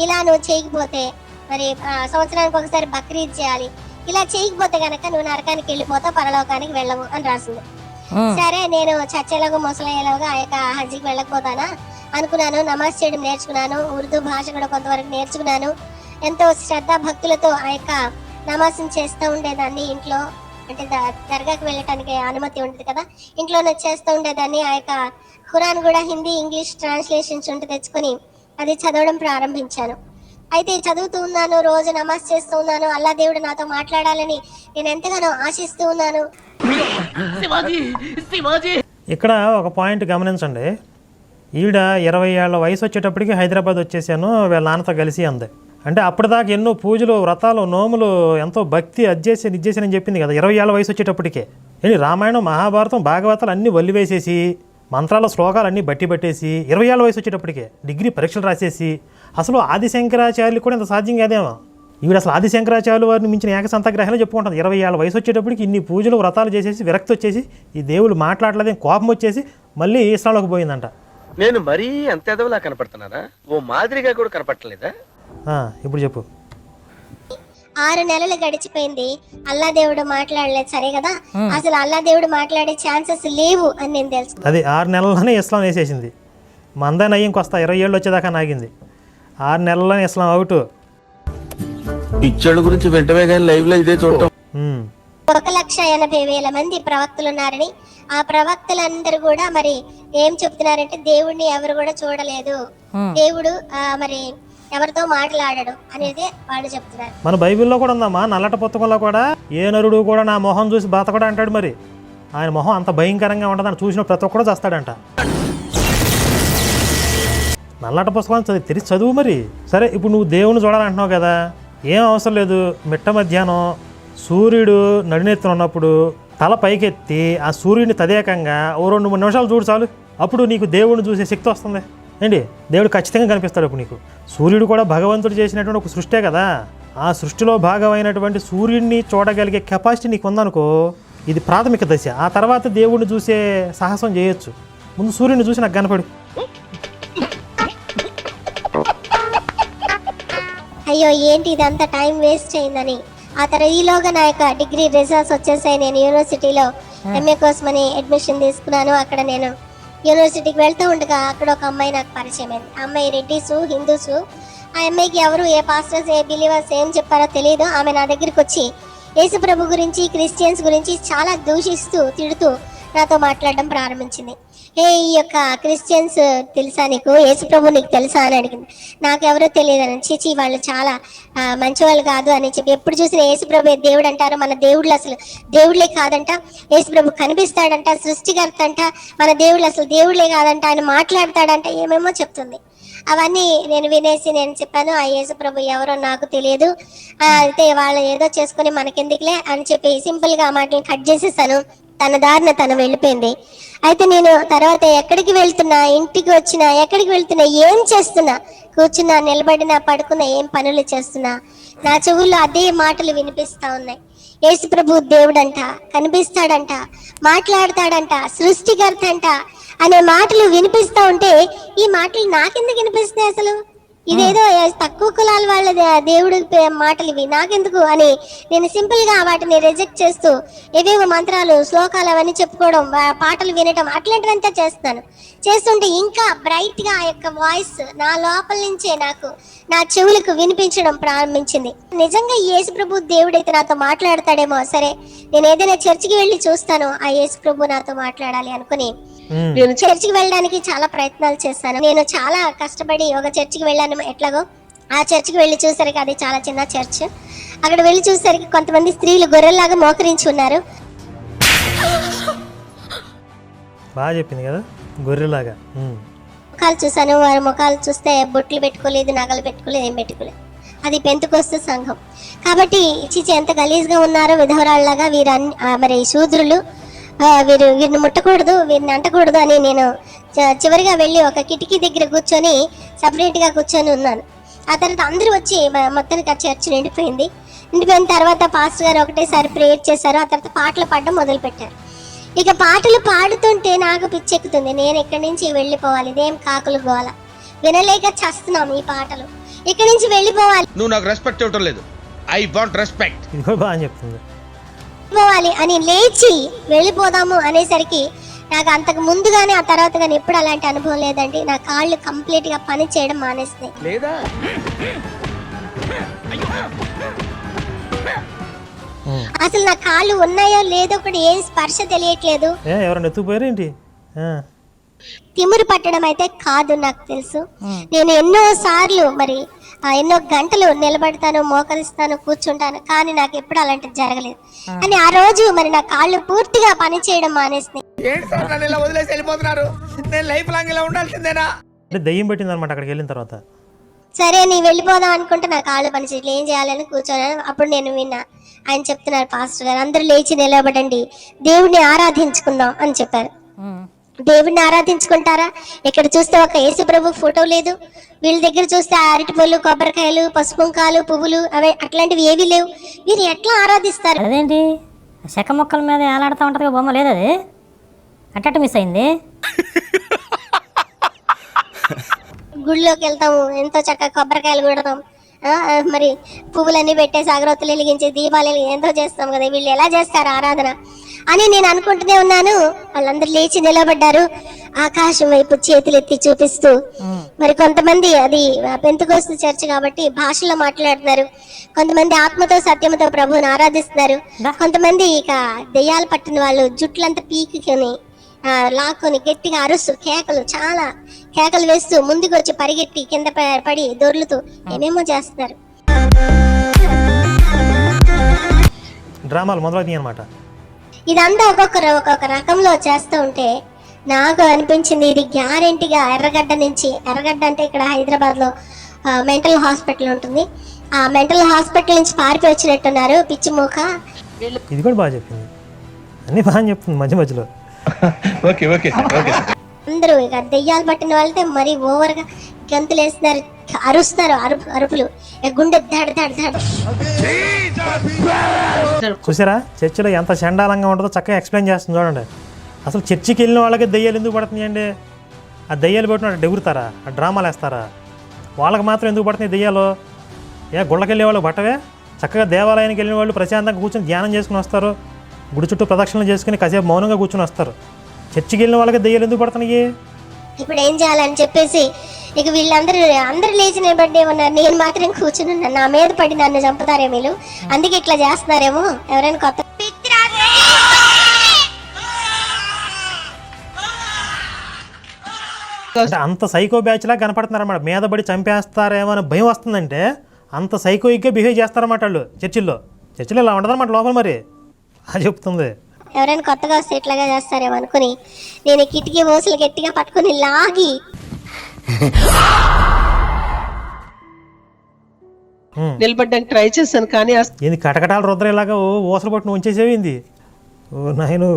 ఇలా నువ్వు చేయకపోతే మరి సంవత్సరానికి ఒకసారి బక్రీద్ చేయాలి, ఇలా చేయకపోతే కనుక నువ్వు నరకానికి వెళ్ళిపోతావు, పరలోకానికి వెళ్ళవు అని రాసింది. సరే నేను చచ్చేలాగా ముసలయ్యేలాగా ఆ యొక్క హజ్జీకి వెళ్ళకపోతానా అనుకున్నాను. నమాజ్ చేయడం నేర్చుకున్నాను, ఉర్దూ భాష కూడా కొంతవరకు నేర్చుకున్నాను. ఎంతో శ్రద్ధ భక్తులతో ఆ యొక్క నమాజ్ని చేస్తూ ఉండేదాన్ని. ఇంట్లో అంటే దర్గాకి వెళ్ళటానికి అనుమతి ఉంటుంది కదా, ఇంట్లోనే చేస్తూ ఉండేదాన్ని. ఆ యొక్క ఖురాన్ కూడా హిందీ ఇంగ్లీష్ ట్రాన్స్లేషన్స్ ఉంటే తెచ్చుకొని అది చదవడం ప్రారంభించాను. అయితే చదువుతూ ఉన్నాను, రోజు నమాజ్ చేస్తూ ఉన్నాను, అల్లా దేవుడు నాతో మాట్లాడాలని నేను ఎంతగానో ఆశిస్తూ ఉన్నాను. ఇక్కడ ఒక పాయింట్ గమనించండి. ఈవిడ 20 ఏళ్ల వయసు వచ్చేటప్పటికి హైదరాబాద్ వచ్చేసాను వీళ్ళ నాన్నతో కలిసి అంది. అంటే అప్పటిదాకా ఎన్నో పూజలు వ్రతాలు నోములు ఎంతో భక్తి ఇచ్చేసానని చెప్పింది కదా. 20 ఏళ్ల వయసు వచ్చేటప్పటికే ఏంటి రామాయణం మహాభారతం భాగవతాలు అన్నీ వల్లివేసేసి మంత్రాల శ్లోకాలు అన్నీ బట్టి పట్టేసి 20 ఏళ్ల వయసు వచ్చేటప్పటికే డిగ్రీ పరీక్షలు రాసేసి అసలు ఆదిశంకరాచార్యులు కూడా ఇంత సాధ్యం కాదేమో. ఈవిడ అసలు ఆదిశంకరాచార్యులు వారిని మించిన ఏకసంతగ్రహాలు చెప్పుకుంటుంది. 20 ఏళ్ల వయసు వచ్చేటప్పటికి ఇన్ని పూజలు వ్రతాలు చేసేసి విరక్తి వచ్చేసి ఈ దేవుడు మాట్లాడలేదని కోపం వచ్చేసి మళ్ళీ ఇస్లాంలోకి పోయిందంట. నేను మరీ అంత ఎదవలా కనపడుతున్నానా? ఓ మాదిరిగా కూడా కనపడలేదా? ఇప్పుడు చెప్పు. 6 నెలలు గడిచిపోయింది, అల్లా దేవుడు మాట్లాడలేదు. సరే కదా, అసలు అల్లా దేవుడు మాట్లాడే ఛాన్సెస్ లేవు అని నేను తెలుసు. అది 6 నెలల్లోనే ఇస్లాం వేసేసింది. మందా నయ్యంకి వస్తా 20 ఏళ్ళు వచ్చేదాకా నాగింది. 6 నెలల్లోనే ఇస్లాం అవుట్. పిచ్చోళ్ళ గురించి వెంటనే కానీ లైవ్ లో ఇదే చూడటం. 1,80,000 మంది ప్రవక్తలు ఉన్నారని, ఆ ప్రవక్తలందరూ కూడా మరి ఏం చెప్తున్నారంటే దేవుడిని ఎవరు కూడా చూడలేదు, దేవుడు మరి ఎవరితో మాట్లాడడు అనేది వాళ్ళు చెప్తున్నారు. మన బైబిల్లో కూడా ఉందమ్మా, నల్లట పుస్తకంలో కూడా ఏ నరుడు కూడా నా మొహం చూసి బతకడా అంటాడు. మరి ఆయన మొహం అంత భయంకరంగా ఉంటుందని చూసిన ప్రతి ఒక్కడు చేస్తాడంట. నల్లట పుస్తకం తెరిచి చదువు. మరి సరే, ఇప్పుడు నువ్వు దేవుని చూడాలంటున్నావు కదా, ఏం అవసరం లేదు. మిట్ట మధ్యాహ్నం సూర్యుడు నడినెత్తున ఉన్నప్పుడు తల పైకెత్తి ఆ సూర్యుడిని తదేకంగా ఓ 2-3 నిమిషాలు చూడు చాలు. అప్పుడు నీకు దేవుడిని చూసే శక్తి వస్తుంది. ఏంటి, దేవుడు ఖచ్చితంగా కనిపిస్తాడు అప్పుడు నీకు. సూర్యుడు కూడా భగవంతుడు చేసినటువంటి ఒక సృష్టే కదా. ఆ సృష్టిలో భాగమైనటువంటి సూర్యుడిని చూడగలిగే కెపాసిటీ నీకు ఉందనుకో, ఇది ప్రాథమిక దశ. ఆ తర్వాత దేవుడిని చూసే సాహసం చేయొచ్చు. ముందు సూర్యుడిని చూసి నాకు కనపడు. అయ్యో ఏంటి ఇదంతా టైం వేస్ట్ అయిందని. ఆ తర్వాత ఈలోగా నా యొక్క డిగ్రీ రిజల్ట్స్ వచ్చేసాయి. నేను యూనివర్సిటీలో ఎంఏ కోసమని అడ్మిషన్ తీసుకున్నాను. అక్కడ నేను యూనివర్సిటీకి వెళ్తూ ఉండగా అక్కడ ఒక అమ్మాయి నాకు పరిచయం అయింది. ఆ అమ్మాయి రెడ్డిసు, హిందూసు. ఆ అమ్మాయికి ఎవరు ఏ పాస్టర్స్ ఏ బిలీవర్స్ ఏం చెప్పారో తెలియదు. ఆమె నా దగ్గరికి వచ్చి యేసు ప్రభు గురించి, క్రిస్టియన్స్ గురించి చాలా దూషిస్తూ తిడుతూ నాతో మాట్లాడడం ప్రారంభించింది. ఈ యొక్క క్రిస్టియన్స్ తెలుసా నీకు, యేసు ప్రభు నీకు తెలుసా అని అడిగింది. నాకెవరో తెలియదు అని. చీచి వాళ్ళు చాలా మంచివాళ్ళు కాదు అని చెప్పి, ఎప్పుడు చూసినా యేసు ప్రభు దేవుడు అంటారు, మన దేవుళ్ళు అసలు దేవుళ్ళే కాదంట, యేసు ప్రభు కనిపిస్తాడంట, సృష్టికర్త అంట, మన దేవుళ్ళు అసలు దేవుళ్ళే కాదంట, ఆయన మాట్లాడతాడంట, ఏమేమో చెప్తుంది. అవన్నీ నేను వినేసి నేను చెప్పాను, ఆ యేసు ప్రభు ఎవరో నాకు తెలియదు, అయితే వాళ్ళు ఏదో చేసుకుని మనకెందుకులే అని చెప్పి సింపుల్గా ఆ మాటలు కట్ చేసేసాను. తన దారిన తను వెళ్ళిపోయింది. అయితే నేను తర్వాత ఎక్కడికి వెళ్తున్నా, ఇంటికి వచ్చినా, ఎక్కడికి వెళ్తున్నా, ఏం చేస్తున్నా, కూర్చున్నా, నిలబడినా, పడుకున్నా, ఏం పనులు చేస్తున్నా, నా చెవుల్లో అదే మాటలు వినిపిస్తా ఉన్నాయి. యేసు ప్రభు దేవుడంట, కనిపిస్తాడంట, మాట్లాడతాడంట, సృష్టికర్త అంట అనే మాటలు వినిపిస్తా ఉంటే, ఈ మాటలు నాకెందుకు వినిపిస్తాయి అసలు? ఇదేదో తక్కువ కులాల వాళ్ళ దేవుడు మాటలు ఇవి నాకెందుకు అని నేను సింపుల్ గా వాటిని రిజెక్ట్ చేస్తూ ఏవేవో మంత్రాలు, శ్లోకాలు అవన్నీ చెప్పుకోవడం, పాటలు వినటం అట్లాంటివంతా చేస్తున్నాను. చేస్తుంటే ఇంకా బ్రైట్ గా ఆ యొక్క వాయిస్ నా లోపల నుంచే నాకు నా చెవులకు వినిపించడం ప్రారంభించింది. నిజంగా యేసు ప్రభు దేవుడైతే నాతో మాట్లాడతాడేమో, సరే నేను ఏదైనా చర్చికి వెళ్ళి చూస్తాను, ఆ యేసు ప్రభు నాతో మాట్లాడాలి అనుకుని నేను చర్చికి వెళ్ళడానికి చాలా ప్రయత్నాలు చేశాను. నేను చాలా కష్టపడి ఒక చర్చికి వెళ్ళాను. ఎట్లాగో ఆ చర్చికి వెళ్ళి చూసరికి, అది చాలా చిన్న చర్చ్, అక్కడ వెళ్ళి చూసరికి కొంతమంది స్త్రీలు గొర్రెల్లాగా మోకరించి ఉన్నారు. బాగా చెప్పింది కదా, గొర్రెలాగా. ముఖాలు చూసాను, వారి ముఖాలు చూస్తే బొట్లు పెట్టుకోలేదు, నగలు పెట్టుకోలేదు, ఏం పెట్టుకోలేదు. అది పెంతుకొస్తు సంఘం కాబట్టి చిచి ఎంత గలీజ్గా ఉన్నారో, విధవరాళ్ళలాగా వీరు మరి శూద్రులు, వీరిని ముట్టకూడదు, వీరిని అంటకూడదు అని నేను చివరిగా వెళ్ళి ఒక కిటికీ దగ్గర కూర్చొని సపరేట్గా కూర్చొని ఉన్నాను. ఆ తర్వాత అందరూ వచ్చి మొత్తానికి ఆ చర్చ్ నిండిపోయింది. నిండిపోయిన తర్వాత పాస్టర్ గారు ఒకటేసారి ప్రేయర్ చేశారు. ఆ తర్వాత పాటలు పాడడం మొదలుపెట్టారు. ఇక పాటలు పాడుతుంటే నాకు పిచ్చెక్కుతుంది. నేను ఇక్కడి నుంచి వెళ్ళిపోవాలి, ఇదేం కాకులు గోల, వినలేక చస్తున్నాం ఈ పాటలు, ఇక్కడి నుంచి వెళ్ళిపోవాలి. నువ్వు నాకు రెస్పెక్ట్ ఇవ్వటం లేదు. I want respect. ఇది కూడా బాగా చెప్తుంది. పోవాలి అని లేచి వెళ్ళిపోదాము అనేసరికి నాకు అంతకు ముందుగానే ఆ తర్వాత కానీ ఎప్పుడు అలాంటి అనుభవం లేదండి. నా కాళ్ళు కంప్లీట్ గా పని చేయడం మానేస్తున్నాయి. లేదా అసలు నా కాళ్ళు ఉన్నాయో లేదో కూడా ఏం స్పర్శ తెలియట్లేదు. ఎవరైనా ఎత్తుకుపోయారు ఏంటి? తిమ్మిరి పట్టడం అయితే కాదు, నాకు తెలుసు. నేను ఎన్నో సార్లు మరి ఎన్నో గంటలు నిలబడతాను, మోకరిస్తాను, కూర్చుంటాను, కానీ నాకు ఎప్పుడు అలాంటిది జరగలేదు. అని ఆ రోజు మరి నా కాళ్ళు పూర్తిగా పని చేయడం మానేసినాయి. వదిలేసి వెళ్ళిపోతున్నారు. నేను లైఫ్ లాంగ్ ఇలా ఉండాల్సిందేనా? అంటే దయ్యం పెట్టింది అనమాట అక్కడికి వెళ్ళిన తర్వాత. సరే నీ వెళ్ళిపోదాం అనుకుంటే నా కాళ్ళు పని చేయట్లేదు, ఏం చేయాలని కూర్చోన్నాను. అప్పుడు నేను విన్నా, ఆయన చెప్తున్నారు, పాస్టర్ గారు అందరూ లేచి నిలబడండి, దేవుడిని ఆరాధించుకుందాం అని చెప్పారు. దేవుడిని ఆరాధించుకుంటారా? ఇక్కడ చూస్తే ఒక యేసు ప్రభు ఫోటో లేదు, వీళ్ళ దగ్గర చూస్తే అరటి పళ్ళు, కొబ్బరికాయలు, పసుపుంకాలు, పువ్వులు అవి అట్లాంటివి ఏవి లేవు. వీరు ఎట్లా ఆరాధిస్తారు? అదేంటి చెక్క మొక్కల మీద ఏలాడుతూ ఉంటుంది బొమ్మ లేదు, అది అట్టట్టు మిస్ అయింది. గుడిలోకి వెళ్తాము, ఎంతో చక్కగా కొబ్బరికాయలు కొడతాం, మరి పువ్వులన్నీ పెట్టేసి అగరొత్తులు వెలిగించి దీపాలు ఎంతో చేస్తాం కదా, వీళ్ళు ఎలా చేస్తారు ఆరాధన అని నేను అనుకుంటూనే ఉన్నాను. వాళ్ళందరూ లేచి నిలబడ్డారు, ఆకాశం వైపు చేతులెత్తి చూపిస్తూ. మరి కొంతమంది, అది పెంతెకోస్తు చర్చ్ కాబట్టి భాషలో మాట్లాడుతున్నారు, కొంతమంది ఆత్మతో సత్యముతో ప్రభువుని ఆరాధిస్తున్నారు, కొంతమంది ఇక దెయ్యాలు పట్టిన వాళ్ళు జుట్లంతా పీకుని లాక్కొని గట్టిగా అరుస్తూ కేకలు, చాలా కేకలు వేస్తూ ముందుకు వచ్చి పరిగెట్టి కింద పడి దొర్లుతూ ఏమేమో చేస్తున్నారు. డ్రామాలు మొదలవుతాయి అన్నమాట. ఇదంతా ఒక్కొక్క రకంలో చేస్తూ ఉంటే నాకు అనిపించింది, ఇది గ్యారెంటీగా ఎర్రగడ్డ నుంచి, ఎర్రగడ్డ అంటే ఇక్కడ హైదరాబాద్లో మెంటల్ హాస్పిటల్ ఉంటుంది, ఆ మెంటల్ హాస్పిటల్ నుంచి పారిపోయి వచ్చినట్టున్నారు పిచ్చి మూక. ఇది కూడా బాగా చెప్పింది, అన్ని బాగా చెప్తుంది మధ్య మధ్యలో. అందరూ ఇక దెయ్యాలు పట్టిన వాళ్ళతో మరీ ఓవర్గా గంతులు వేస్తున్నారు, అరుస్తారు, అరుపులు, గుండె దడ దడ దడ. చూసారా చర్చిలో ఎంత చండాలంగా ఉంటుందో చక్కగా ఎక్స్ప్లెయిన్ చేస్తుంది చూడండి. అసలు చర్చికి వెళ్ళిన వాళ్ళకి దెయ్యాలు ఎందుకు పడుతున్నాయండి? ఆ దెయ్యాలు పెట్టిన డెగురుతారా? ఆ డ్రామాలు వేస్తారా? వాళ్ళకి మాత్రం ఎందుకు పడుతున్నాయి దెయ్యాలు? గుళ్ళకి వెళ్ళే వాళ్ళు పట్టవే? చక్కగా దేవాలయానికి వెళ్ళిన వాళ్ళు ప్రశాంతంగా కూర్చొని ధ్యానం చేసుకుని వస్తారు, గుడి చుట్టూ ప్రదక్షిణలు చేసుకుని కాసేపు మౌనంగా కూర్చొని వస్తారు. చర్చికి వెళ్ళిన వాళ్ళకి దెయ్యాలు ఎందుకు పడుతున్నాయి? ఇప్పుడు ఏం చేయాలని చెప్పేసి ఇక అందరూ లేచి నిలబడి ఉన్నారు, నేను మాత్రం కూర్చుని ఉన్నాను. నా మీద పడి నన్ను చంపుతారేమో వీళ్ళు, అందుకే ఇట్లా చేస్తున్నారేమో. ఎవరైనా కొత్త అంటే అంత సైకో బ్యాచ్లా కనపడుతున్నారన్నమాట. మీద పడి చంపేస్తారేమో అని భయం వస్తుందంటే అంత సైకోయిక్గా బిహేవ్ చేస్తారన్నమాట వాళ్ళు చర్చిల్లో ఇలా ఉండదన్నమాట లోపల. మరి అది చెప్తుంది. ఎవరైనా కొత్తగా వస్తే ఇట్లాగా చేస్తారేమో అనుకుని నేను కిటికీ ఓసులు గట్టిగా పట్టుకుని లాగి నిలబడ్డానికి ట్రై చేశాను, కానీ ఏంది కటకటాలు రుద్రేలాగా ఓసలు పట్టును ఉంచేసేవింది. ఓ నాయను.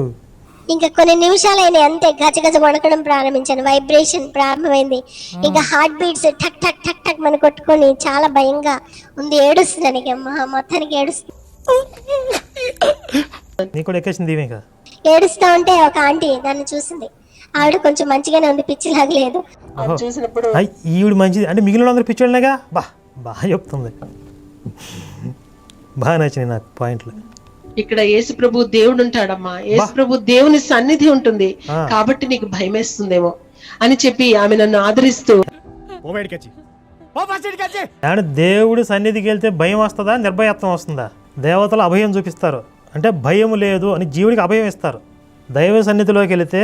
ఇంకా కొన్ని నిమిషాలైనా అంతే గజగజ వణకడం ప్రారంభించాను, వైబ్రేషన్ ప్రారంభమైంది. ఇంకా హార్ట్ బీట్స్ టక్ టక్ టక్ టక్ మన కొట్టుకొని చాలా భయంగా ఉంది. ఏడుస్తున్నాను ఇక మొత్తానికి ఏడుస్తుంది. నీకు కూడా ఎక్కేసింది ఇంకా. ఏడుస్తా ఉంటే ఒక ఆంటీ నన్ను చూసింది. ఆవిడ కొంచెం మంచిగానే ఉంది, పిచ్చిలాగా లేదు. చూసినప్పుడు ఈవిడ మంచిది అంటే మిగిలిన అందరూ పిచ్చోళ్ళనేగా. బాగా చెప్తుంది. బాగా నచ్చినాయి నాకు పాయింట్లు. ఇక్కడ యేసు ప్రభు దేవుడు ఉంటాడమ్మా, యేసు ప్రభు దేవుని సన్నిధి ఉంటుంది కాబట్టి నీకు భయం వేస్తుందేమో అని చెప్పి ఆమె నన్ను ఆదరిస్తూ, దేవుడి సన్నిధికి వెళ్తే భయం వస్తుందా, నిర్భయత్వం వస్తుందా? దేవతలు అభయం చూపిస్తారు అంటే భయం లేదు అని జీవుడికి అభయం ఇస్తారు. దైవ సన్నిధిలోకి వెళితే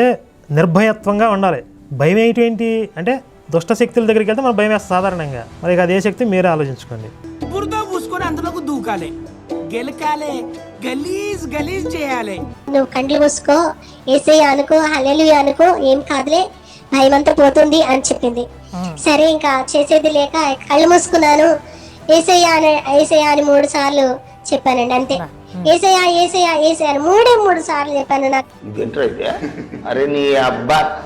నిర్భయత్వంగా ఉండాలి. భయం ఏంటి అంటే దుష్ట శక్తుల దగ్గరికి వెళ్తే మనం భయం వేస్తాం సాధారణంగా. మరి అదే శక్తి మీరే ఆలోచించుకోండి. అందులోకి దూకాలి, గెలకాలి, గలీజ్ గలీజ్ చేయాలి. నువ్వు కండ్లు మూసుకో, యేసయ్య అనుకో, హల్లెలూయా అనుకో, ఏం కాదులే, భయం అంతా పోతుంది అని చెప్పింది. సరే ఇంకా చేసేది లేక కళ్ళు మూసుకున్నాను. యేసయ్య అని 3 సార్లు చెప్పానండి అంతే. యేసయ్య యేసయ్య యేసయ్య అని 3 సార్లు చెప్పాను. నాకు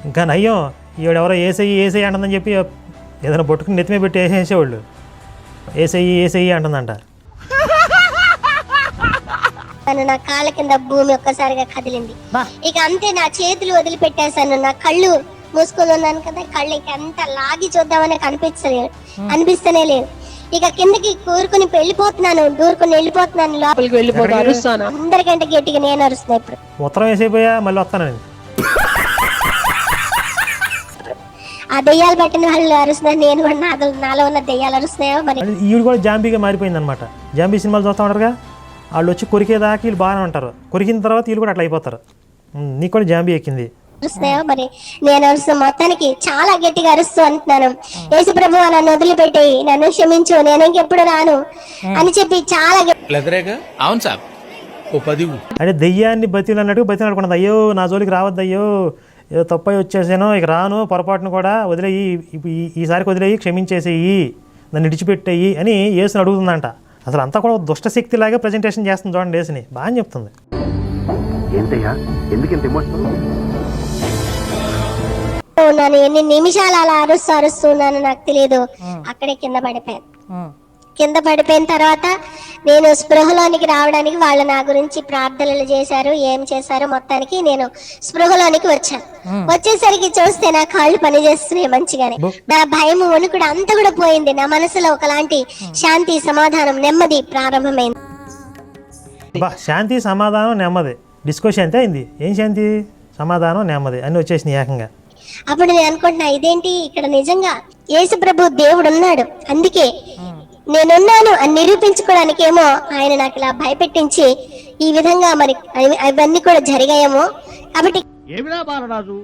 ఇంకా నయ్యం ఈవిడెవరో ఏసయ్యి అంటుందని చెప్పి ఏదైనా పట్టుకుని నెత్తిమే పెట్టి వేసేసేవాళ్ళు. ఏసయ్యి అంటుందంట. నా కాళ్ళ కింద భూమి ఒక్కసారిగా కదిలింది. ఇక అంతే, నా చేతులు వదిలిపెట్టేశాను. నా కళ్ళు మూసుకొని ఉన్నాను కదా, కళ్ళు ఇక అంత లాగి చూద్దామని అనిపిస్తనే లేదు. ఇక కిందకి కూరుకుని దూరుకుని వెళ్ళిపోతున్నాను. లోపలికి వెళ్ళిపోతా అరుస్తాను. అందరికంటే గట్టిగా నేను అరుస్తున్నా. ఇప్పుడు ఉత్తరం వేసేపోయా మళ్ళీ వస్తానండి. ఆ దెయ్యాలు పట్టిన వాళ్ళు అరుస్తున్నారు, నేను కూడా నాలో ఉన్న దెయ్యాలు అరుస్తున్నాయో మరి. ఈవిడ కూడా జాంబీగా మారిపోయింది అనమాట. జాంబీ సినిమాలు చూస్తూ ఉంటారుగా, వాళ్ళు వచ్చి కొరికేదాకా వీళ్ళు బాగానే ఉంటారు, కొరికిన తర్వాత వీళ్ళు కూడా అట్లా అయిపోతారు. నీకు కూడా జాంబీ ఎక్కింది. అరుస్తున్నాయో మరి. నేను అరుస్తూ మొత్తానికి చాలా గట్టిగా అరుస్తూ అంటున్నాను, యేసు ప్రభువా నన్ను వదిలిపెట్టి, నన్ను క్షమించు, నేను ఇంకెప్పుడు రాను అని చెప్పి చాలా అవును సార్. అంటే దెయ్యాన్ని బతిలాడినట్టు బతిలాడుకున్నది. అయ్యో నా జోలికి రావద్దు, అయ్యో ఏదో తప్పై వచ్చేసాను, ఇక రాను, పొరపాటును కూడా వదిలేయి, ఈసారికి వదిలేయి, క్షమించేసేయి, నన్ను విడిచిపెట్టేయి అని యేసుని అడుగుతుందంట. అసలు అంతా కూడా దుష్టశక్తి లాగా ప్రజెంటేషన్ చేస్తుంది చూడండి యేసుని. బాగా చెప్తుంది. నన్ను ఎన్ని నిమిషాలు అలా అరుస్తున్నాను నాకు తెలియదు. అక్కడే కింద పడిపోయిన తర్వాత నేను స్పృహలోనికి రావడానికి వాళ్ళు నా గురించి ప్రార్థనలు చేశారు, ఏం చేశారు, మొత్తానికి నేను స్పృహలోనికి వచ్చాను. వచ్చేసరికి చూస్తే నా కాళ్ళు పనిచేస్తున్నాయి మంచిగానే. నా భయం వణుకుడు అంతా కూడా పోయింది. నా మనసులో ఒకలాంటి శాంతి, సమాధానం, నెమ్మది ప్రారంభమైంది. శాంతి, సమాధానం, నెమ్మది. డిస్కో శాంతి అయింది. ఏం శాంతి, సమాధానం, నెమ్మది అన్ని వచ్చేసినాయి ఏకంగా. అప్పుడు నేను అనుకుంటున్నా, ఇదేంటి ఇక్కడ నిజంగా యేసు ప్రభు దేవుడు ఉన్నాడు, అందుకే నేనున్నాను అని నిరూపించుకోవడానికేమో ఆయన నాకు ఇలా భయపెట్టించి ఈ విధంగా మరి అవన్నీ కూడా జరిగాయేమో. కాబట్టి ఏమిరా బాలరాజు,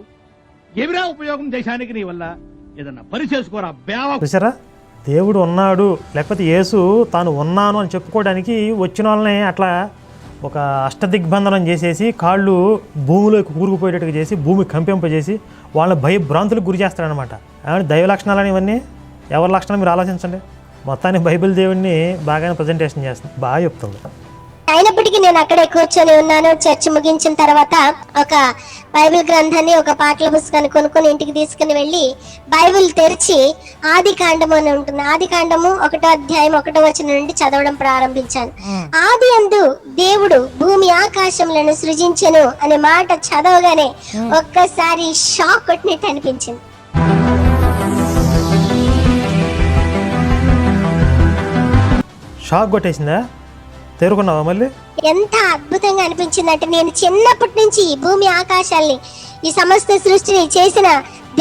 ఏమిరా ఉపయోగం దేశానికి నీ వల్ల? ఏదన్నా పని చేసుకోరా. చూసారా, దేవుడు ఉన్నాడు లేకపోతే యేసు తాను ఉన్నాను అని చెప్పుకోవడానికి వచ్చిన వాళ్ళని అట్లా ఒక అష్టదిగ్బంధనం చేసేసి కాళ్ళు భూమిలోకి కూరుకుపోయేటట్టుగా చేసి భూమి కంపింపజేసి వాళ్ళని భయభ్రాంతులకు గురి చేస్తాడనమాట. దైవ లక్షణాలని ఇవన్నీ ఎవరి లక్షణాలు మీరు ఆలోచించండి. మొత్తాన్ని బైబిల్ దేవుడిని బాగానే ప్రజెంటేషన్ చేస్తుంది. బాగా చెప్తుంది. అయినప్పటికీ నేను అక్కడే కూర్చొని ఉన్నాను. చర్చ్ ముగించిన తర్వాత ఒక బైబిల్ గ్రంథాన్ని, ఒక పాటల పుస్తకాన్ని కొనుక్కొని ఇంటికి తీసుకుని వెళ్ళి బైబిల్ తెరిచి ఆది కాండము అని ఉంటుంది, ఆది కాండము 1వ అధ్యాయం 1వ వచనం నుండి చదవడం ప్రారంభించాను. ఆది యందు దేవుడు భూమి ఆకాశములను సృజించెను అనే మాట చదవగానే ఒక్కసారి షాక్ కొట్టినట్టు అనిపించింది. షాక్ కొట్టేసిందా? తేరుకున్నావా మళ్ళీ? ఎంత అద్భుతంగా అనిపించిందంటే, నేను చిన్నప్పటి నుంచి ఈ భూమి ఆకాశాల్ని, ఈ సమస్త సృష్టిని చేసిన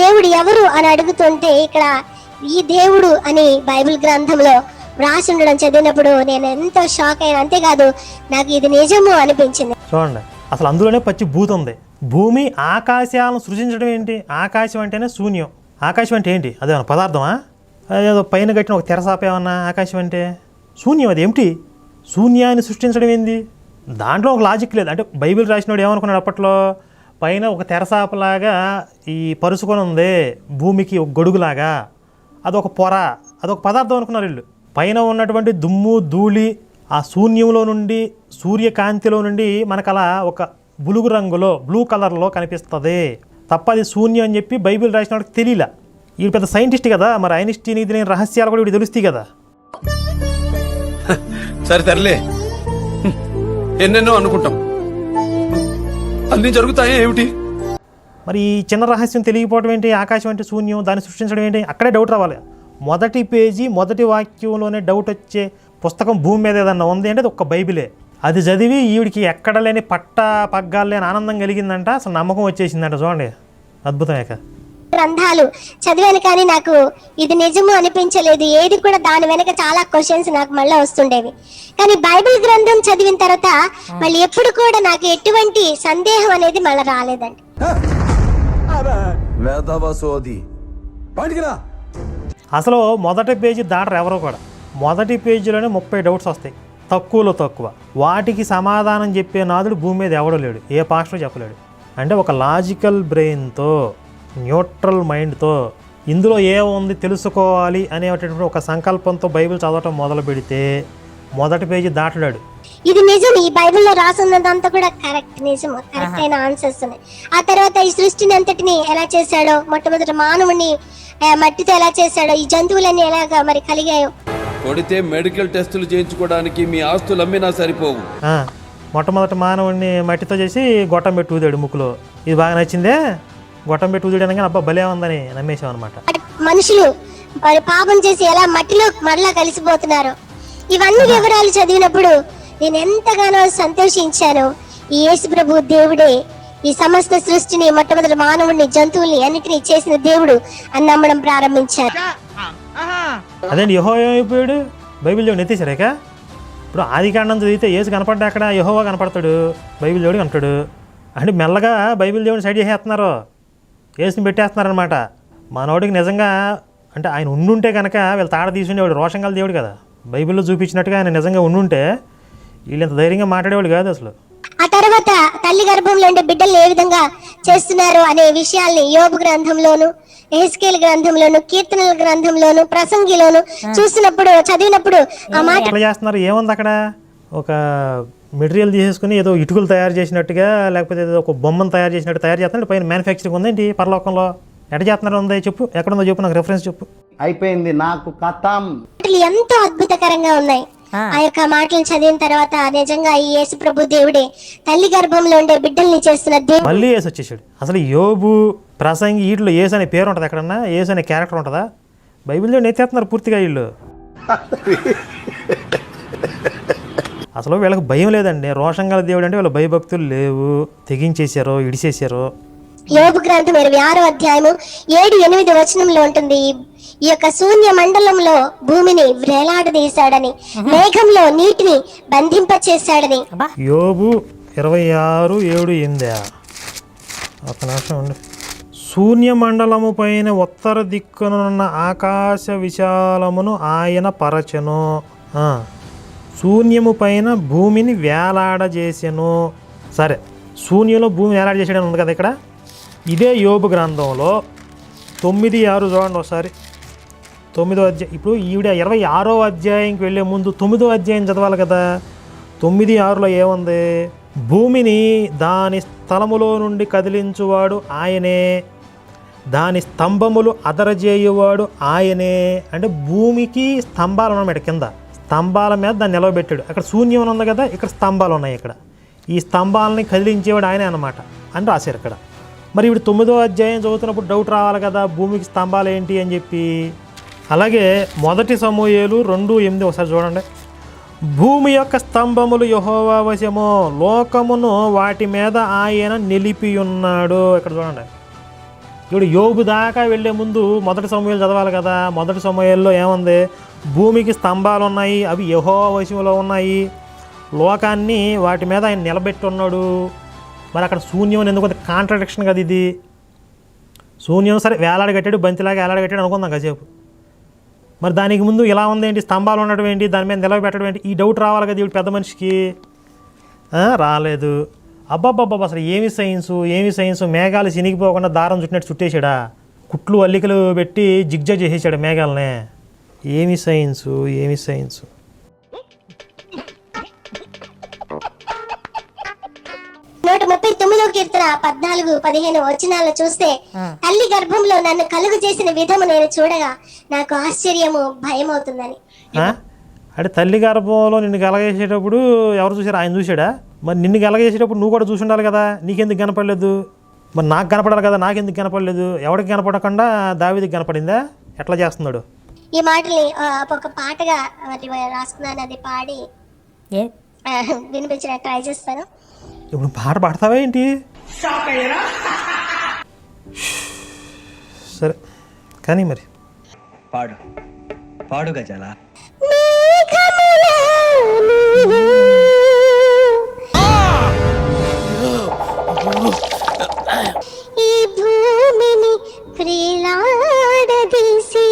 దేవుడు ఎవరు అని అడుగుతుంటే ఇక్కడ ఈ దేవుడు అని బైబిల్ గ్రంథంలో రాసి ఉండడం చదివినప్పుడు నేను ఎంతో షాక్ అయినా. అంతేకాదు నాకు ఇది నిజము అనిపించింది. చూడండి, అసలు అందులోనే పచ్చి భూతం ఉంది. భూమి ఆకాశాలను సృజించడం ఏంటి? ఆకాశం అంటేనే శూన్యం. ఆకాశం అంటే ఏంటి? అదేమన్నా పదార్థమా? ఏదో పైన కట్టిన ఒక తెరసాప ఏమన్నా ఆకాశం అంటే? శూన్యం, అది ఏమిటి? శూన్యాన్ని సృష్టించడం ఏంది? దాంట్లో ఒక లాజిక్ లేదు. అంటే బైబిల్ రాసినోడు ఏమనుకున్నాడు అప్పట్లో, పైన ఒక తెరసాపలాగా ఈ పరుచుకొని ఉంది భూమికి, ఒక గొడుగులాగా, అదొక పొర, అదొక పదార్థం అనుకున్నారు వీళ్ళు. పైన ఉన్నటువంటి దుమ్ము ధూళి ఆ శూన్యంలో నుండి, సూర్యకాంతిలో నుండి మనకు అలా ఒక బులుగు రంగులో, బ్లూ కలర్లో కనిపిస్తుంది తప్ప అది శూన్యం అని చెప్పి బైబిల్ రాసిన వాడికి తెలియలా. వీడు పెద్ద సైంటిస్ట్ కదా, మరి ఐన్స్టీన్ ఇది రహస్యాలు కూడా వీడు తెలుస్తాయి కదా. సరే తరలే, ఎన్నెన్నో అనుకుంటాం, అన్ని జరుగుతాయా ఏమిటి? మరి ఈ చిన్న రహస్యం తెలియకపోవడం ఏంటి? ఆకాశం అంటే శూన్యం, దాన్ని సృష్టించడం ఏంటి? అక్కడే డౌట్ రావాలి. మొదటి పేజీ మొదటి వాక్యంలోనే డౌట్ వచ్చే పుస్తకం భూమి మీద ఏదన్నా ఉంది అంటే అది ఒక్క బైబిలే. అది చదివి ఈవిడికి ఎక్కడ లేని పగ్గాలు లేని ఆనందం కలిగిందంట, అసలు నమ్మకం వచ్చేసిందంట. చూడండి, అద్భుతమేక. గ్రంథాలు చదివాను కానీ నాకు ఇది నిజము అనిపించలేదు. ఏది కూడా దాని వెనక చాలా క్వశ్చన్స్ నాకు మళ్ళీ వస్తుండేవి. కానీ బైబిల్ గ్రంథం చదివిన తర్వాత మళ్ళీ ఎప్పుడు కూడా నాకు ఎటువంటి సందేహం అనేది మళ్ళీ రాలేదండి. అసలు మొదటి పేజీ దాటరు ఎవరో కూడా. మొదటి పేజీలోనే 30 డౌట్స్ వస్తాయి, తక్కువలో తక్కువ. వాటికి సమాధానం చెప్పే నాదుడు భూమి మీద ఎవడో లేడు, ఏ పాస్టర్ చెప్పలేడు. అంటే ఒక లాజికల్ బ్రెయిన్తో, న్యూట్రల్ మైండ్తో ఇందులో ఏముంది తెలుసుకోవాలి అనేటటువంటి ఒక సంకల్పంతో బైబిల్ చదవటం మొదలు పెడితే మొదటి పేజీ దాటలేడు. ఇది నిజం, ఈ బైబిల్లో రాసున్నదంతా కూడా కరెక్ట్, నిజం, కరెక్ట్ అయిన ఆన్సర్స్ ఉన్నాయి. ఆ తర్వాత ఈ సృష్టిని అంతటిని ఎలా చేశాడో, మొట్టమొదటి మానవుని మట్టితో ఎలా చేశాడో, ఈ జంతువులన్నీ ఎలాగా మరి కలిగాయో. కొడితే మెడికల్ టెస్టులు చేయించుకోవడానికి మీ ఆస్తులు అమ్మినా సరిపోవు. మొట్టమొదటి మానవుడిని మట్టితో చేసి గొట్టం పెట్టి ఊదాడు ముక్కులో. ఇది బాగా నచ్చిందే, గొట్టం పెట్టి ఊదాడు అనగానే అబ్బా భలే ఉందని నమ్మేశాం అనమాట. మనుషులు మరి పాపం చేసి ఎలా మట్టిలో మరలా కలిసిపోతున్నారు, ఇవన్నీ వివరాలు చదివినప్పుడు నేను ఎంతగానో సంతోషించాను. ఈ యేసు ప్రభు దేవుడే ఈ సమస్త సృష్టిని, మొట్టమొదటి మానవుడిని, జంతువుల్ని అన్నిటినీ చేసిన దేవుడు అని నమ్మడం ప్రారంభించారు. అదేంటి, యెహోవా ఏమైపోయాడు? బైబిల్ దేవుడు ఎత్తేసారేక. ఇప్పుడు ఆది కాండం చదివితే యేసు కనపడ్డా అక్కడ యెహోవా కనపడతాడు, బైబిల్ దేవుడు కనపడతాడు. అంటే మెల్లగా బైబిల్ దేవుడిని సైడ్ చేసేస్తున్నారు, యేసుని పెట్టేస్తున్నారు అనమాట. మనోడికి నిజంగా అంటే ఆయన ఉండుంటే కనుక వీళ్ళు తాడ తీసుండేవాడు, రోషంగల దేవుడు కదా. బైబిల్లో చూపించినట్టుగా ఆయన నిజంగా ఉండుంటే వీళ్ళు ఇంత ధైర్యంగా మాట్లాడేవాడు కాదు అసలు. ఆ తర్వాత తల్లి గర్భంలో ఉండే బిడ్డలు ఏ విధంగా చేస్తున్నారు అనే విషయాల్ని యోబు గ్రంథంలోను, యెహెజ్కేలు గ్రంథంలోను, కీర్తనల గ్రంథంలోను, ప్రసంగిలోను చూసినప్పుడు, చదివినప్పుడు ఆ మాట ఎట్లా చేస్తున్నారు? ఏముంది అక్కడ? ఒక మెటీరియల్ తీసేసుకుని ఏదో ఇటుకలు తయారు చేసినట్టుగా, లేకపోతే ఏదో ఒక బొమ్మను తయారు చేసినట్టు తయారు చేస్తున్నారు. పైన మ్యానుఫ్యాక్చరింగ్ ఉందేంటి పరలోకంలో? ఎట్లా చేస్తున్నారు? ఉంది చెప్పు, ఎక్కడుందో చెప్పు, నాకు రెఫరెన్స్ చెప్పు. అయిపోయింది, నాకు కథం. ఎంతో అద్భుతకరంగా ఉన్నాయి. ఆ యొక్క మాటలు చదివిన తర్వాత నిజంగా ఈ యేసు ప్రభు దేవుడే తల్లి గర్భంలో ఉండే బిడ్డల్ని చేస్తున్న దేవుడు. మళ్ళీ యేసు వచ్చేసాడు. అసలు యోబు, ప్రసంగి వీటిలో యేసు అనే పేరు ఉంటుంది ఎక్కడన్నా? యేసు అనే క్యారెక్టర్ ఉంటుందా? బైబిల్లో ఎత్తేస్తున్నారు పూర్తిగా వీళ్ళు. అసలు వీళ్ళకి భయం లేదండి. రోషంగల దేవుడు అంటే వీళ్ళ భయభక్తులు లేవు, తెగించేశారు, ఇడిచేశారు. యోబు గ్రంథం 26వ అధ్యాయము 7-8 వచనంలో ఉంటుంది, ఈ యొక్క శూన్య మండలంలో భూమిని వ్రేలాడదీశాడని, మేఘంలో నీటిని బంధింప చేశాడని. యోబు 26:7-8. ఒక నిమిషం ఉండి. శూన్య మండలము పైన ఉత్తర దిక్కునున్న ఆకాశ విశాలమును ఆయన పరచెను, శూన్యము పైన భూమిని వేలాడజేసెను. సరే, శూన్యంలో భూమి వేలాడజేసాడని ఉంది కదా ఇక్కడ. ఇదే యోబు గ్రంథంలో 9:6 చూడండి ఒకసారి. 9వ అధ్యాయం. ఇప్పుడు ఈవిడ 26వ అధ్యాయంకి వెళ్ళే ముందు 9వ అధ్యాయం చదవాలి కదా. 9:6 ఏముంది? భూమిని దాని స్థలములో నుండి కదిలించువాడు ఆయనే, దాని స్తంభములు అదరజేయువాడు ఆయనే. అంటే భూమికి స్తంభాలు ఉన్నాయి కింద, స్తంభాల మీద దాన్ని నిలవబెట్టాడు. అక్కడ శూన్యం ఉంది కదా, ఇక్కడ స్తంభాలు ఉన్నాయి. ఇక్కడ ఈ స్తంభాలని కదిలించేవాడు ఆయనే అన్నమాట అని రాశారు ఇక్కడ. మరి ఇప్పుడు 9వ అధ్యాయం చదువుతున్నప్పుడు డౌట్ రావాలి కదా, భూమికి స్తంభాలు ఏంటి అని చెప్పి. అలాగే 1 సమూయేలు 2:8 ఒకసారి చూడండి. భూమి యొక్క స్తంభములు యెహోవా వశము, లోకమును వాటి మీద ఆయన నిలిపి ఉన్నాడు. ఇక్కడ చూడండి. ఇప్పుడు యోబు దాకా వెళ్ళే ముందు 1 సమూయేలు చదవాలి కదా. 1 సమూయేల్లో ఏముంది? భూమికి స్తంభాలు ఉన్నాయి, అవి యెహోవా వశములో ఉన్నాయి, లోకాన్ని వాటి మీద ఆయన నిలబెట్టి ఉన్నాడు. మరి అక్కడ శూన్యం అని ఎందుకు? కాంట్రడిక్షన్ కదా ఇది. శూన్యం సరే వేలాడ కట్టాడు, బంతిలాగా వేలాడ కట్టాడు అనుకుందాం కాసేపు. మరి దానికి ముందు ఇలా ఉందేంటి? స్తంభాలు ఉండడం ఏంటి? దాని మీద నిలబెట్టడం ఏంటి? ఈ డౌట్ రావాలి కదా ఇప్పుడు పెద్ద మనిషికి. రాలేదు. అబ్బాబ్బాబ్బా, అసలు ఏమి సైన్సు. మేఘాలు చినిగిపోకుండా దారం చుట్టినట్టు చుట్టేశాడా? కుట్లు అల్లికలు పెట్టి జిగ్జాగ్ చేసేసాడు మేఘాలనే. ఏమి సైన్సు. 139వ కీర్తన 14-15 వచనాలు చూస్తే, తల్లి గర్భంలో నన్ను కలుగు చేసిన విధము నేను చూడగా నాకు ఆశ్చర్యము భయమవుతుందని. అంటే తల్లి గర్భంలో నిన్ను కలగేసేటప్పుడు ఎవరు చూసారు? ఆయన చూశాడా? మరి నిన్ను కలగేసేటప్పుడు నువ్వు కూడా చూసి ఉండాలి కదా, నీకెందుకు కనపడలేదు? మరి నాకు కనపడాలి కదా, నాకెందుకు కనపడలేదు? ఎవరికి కనపడకుండా దావీదుకి కనపడిందా? ఎట్లా చేస్తున్నాడు? ఈ మాటల్ని ఒక పాటగా రాసుకున్నాను, అది పాడి వినిపించడానికి ట్రై చేస్తాను. ఇప్పుడు పాట పాడతావా ఏంటి? సరే కానీ మరి పాడు గజాల. ఈ భూమిని ప్రిలాడదీసి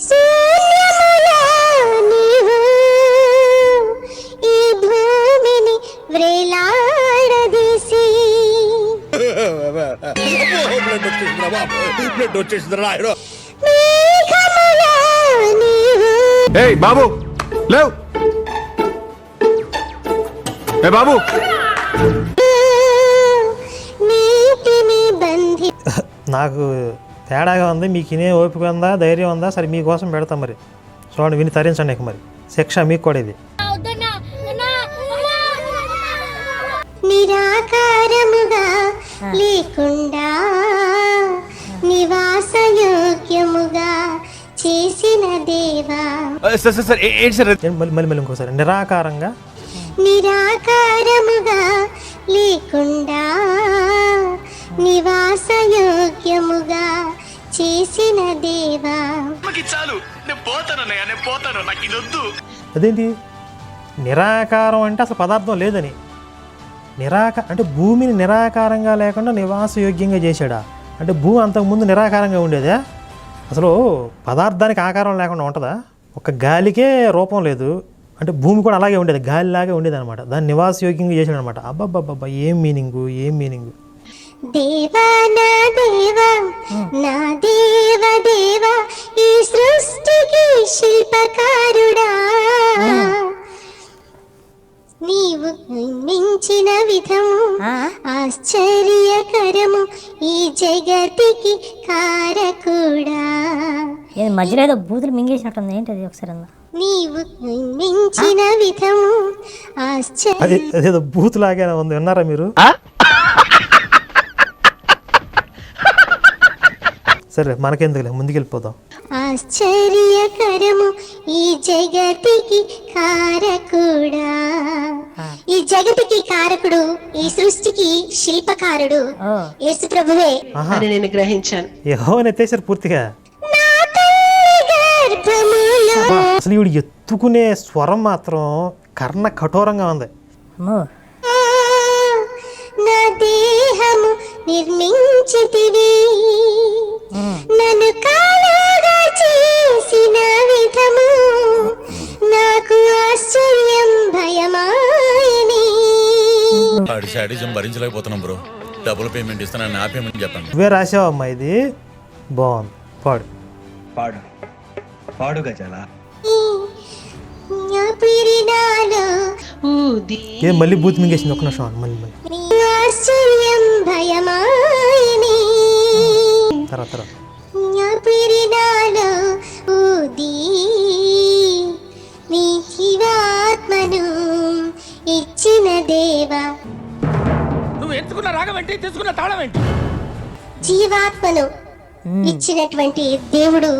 శూన్యములో నీవు, ఈ భూమిని వ్రేలాడదీసి. మేఘములో నీవు. ఏయ్ బాబు లేవ్, ఏ బాబు. నీటిని బంధి. నాకు తేడాగా ఉంది. మీకు ఇనే ఓపిక ఉందా, ధైర్యం ఉందా? సరే మీకోసం పెడతాం. మరి చూడండి, విని తరించండి. ఇక మరి శిక్ష మీకు కూడా ఇది. నిరాకారముగా లేకుండా నివాసయోగ్యముగా చేసిన దేవా. మళ్ళీ ఇంకోసారి. నిరాకారంగా లేకుండా నివాసయోగ్యముగా చేసిన దేవా. అదేంటి నిరాకారం అంటే? అసలు పదార్థం లేదని. అంటే భూమిని నిరాకారంగా లేకుండా నివాసయోగ్యంగా చేశాడా? అంటే భూమి అంతకుముందు నిరాకారంగా ఉండేదా? అసలు పదార్థానికి ఆకారం లేకుండా ఉంటుందా? ఒక గాలికే రూపం లేదు. అంటే భూమి కూడా అలాగే ఉండేది, గాలిలాగే ఉండేది అనమాట. దాన్ని నివాసయోగ్యంగా చేశాడు అనమాట. అబ్బాబ్బాబ్బా, ఏం మీనింగు. దేవా నా దేవా, నా దేవా, ఈ సృష్టికి శిల్పకారుడా, నీవు నిర్మించిన విధము ఆశ్చర్యకరము, ఈ జగతికి కారకుడా. మధ్యలో ఏదో బూతులు మింగేసినట్టుంది, ఏంటది? ఒకసారి నీవు నిర్మించిన విధము అదేదో బూత్ లాగానే ఉంది. విన్నారా మీరు? సరే మనకెందుకులే, ముందుకెళ్ళిపోదాం. ఆశ్చర్యకరము, ఈ జగతికి కారకుడా. ఈ జగతికి కారకుడు, ఈ సృష్టికి శిల్పకారుడు యేసు ప్రభువే అని నేను గ్రహించాను. యెహోవాను ఎత్తేసారు పూర్తిగా. అసలు ఈవిడ ఎత్తుకునే స్వరం మాత్రం కర్ణ కఠోరంగా ఉంది. నా దేహము నిర్మించితివి, నన్ను కాలుగా చేసిన విధము నాకు ఆశ్చర్యం భయమాయని. భరించలేకపోతున్నాం బ్రో, డబుల్ పేమెంట్ ఇస్తాను, నా పేమెంట్ చెప్పండి. నువ్వే రాసావు అమ్మా, ఇది బాగుంది. పాడు పాడు గజాల. పిరినాలో ఊది ఏం మళ్ళీ బూత్ మింగేసింది, ఒక నిమిషం మళ్ళీ నీ ఆశ్చర్యం భయమాయని తర్వాత నా పిరినాలో ఊది నీ జీవాత్మను ఇచ్చిన దేవా. నువ్వు ఎంచుకున్న రాగం ఏంటి, తీసుకున్న తాళం ఏంటి? జీవాత్మను ఇచ్చినటువంటి దేవుడు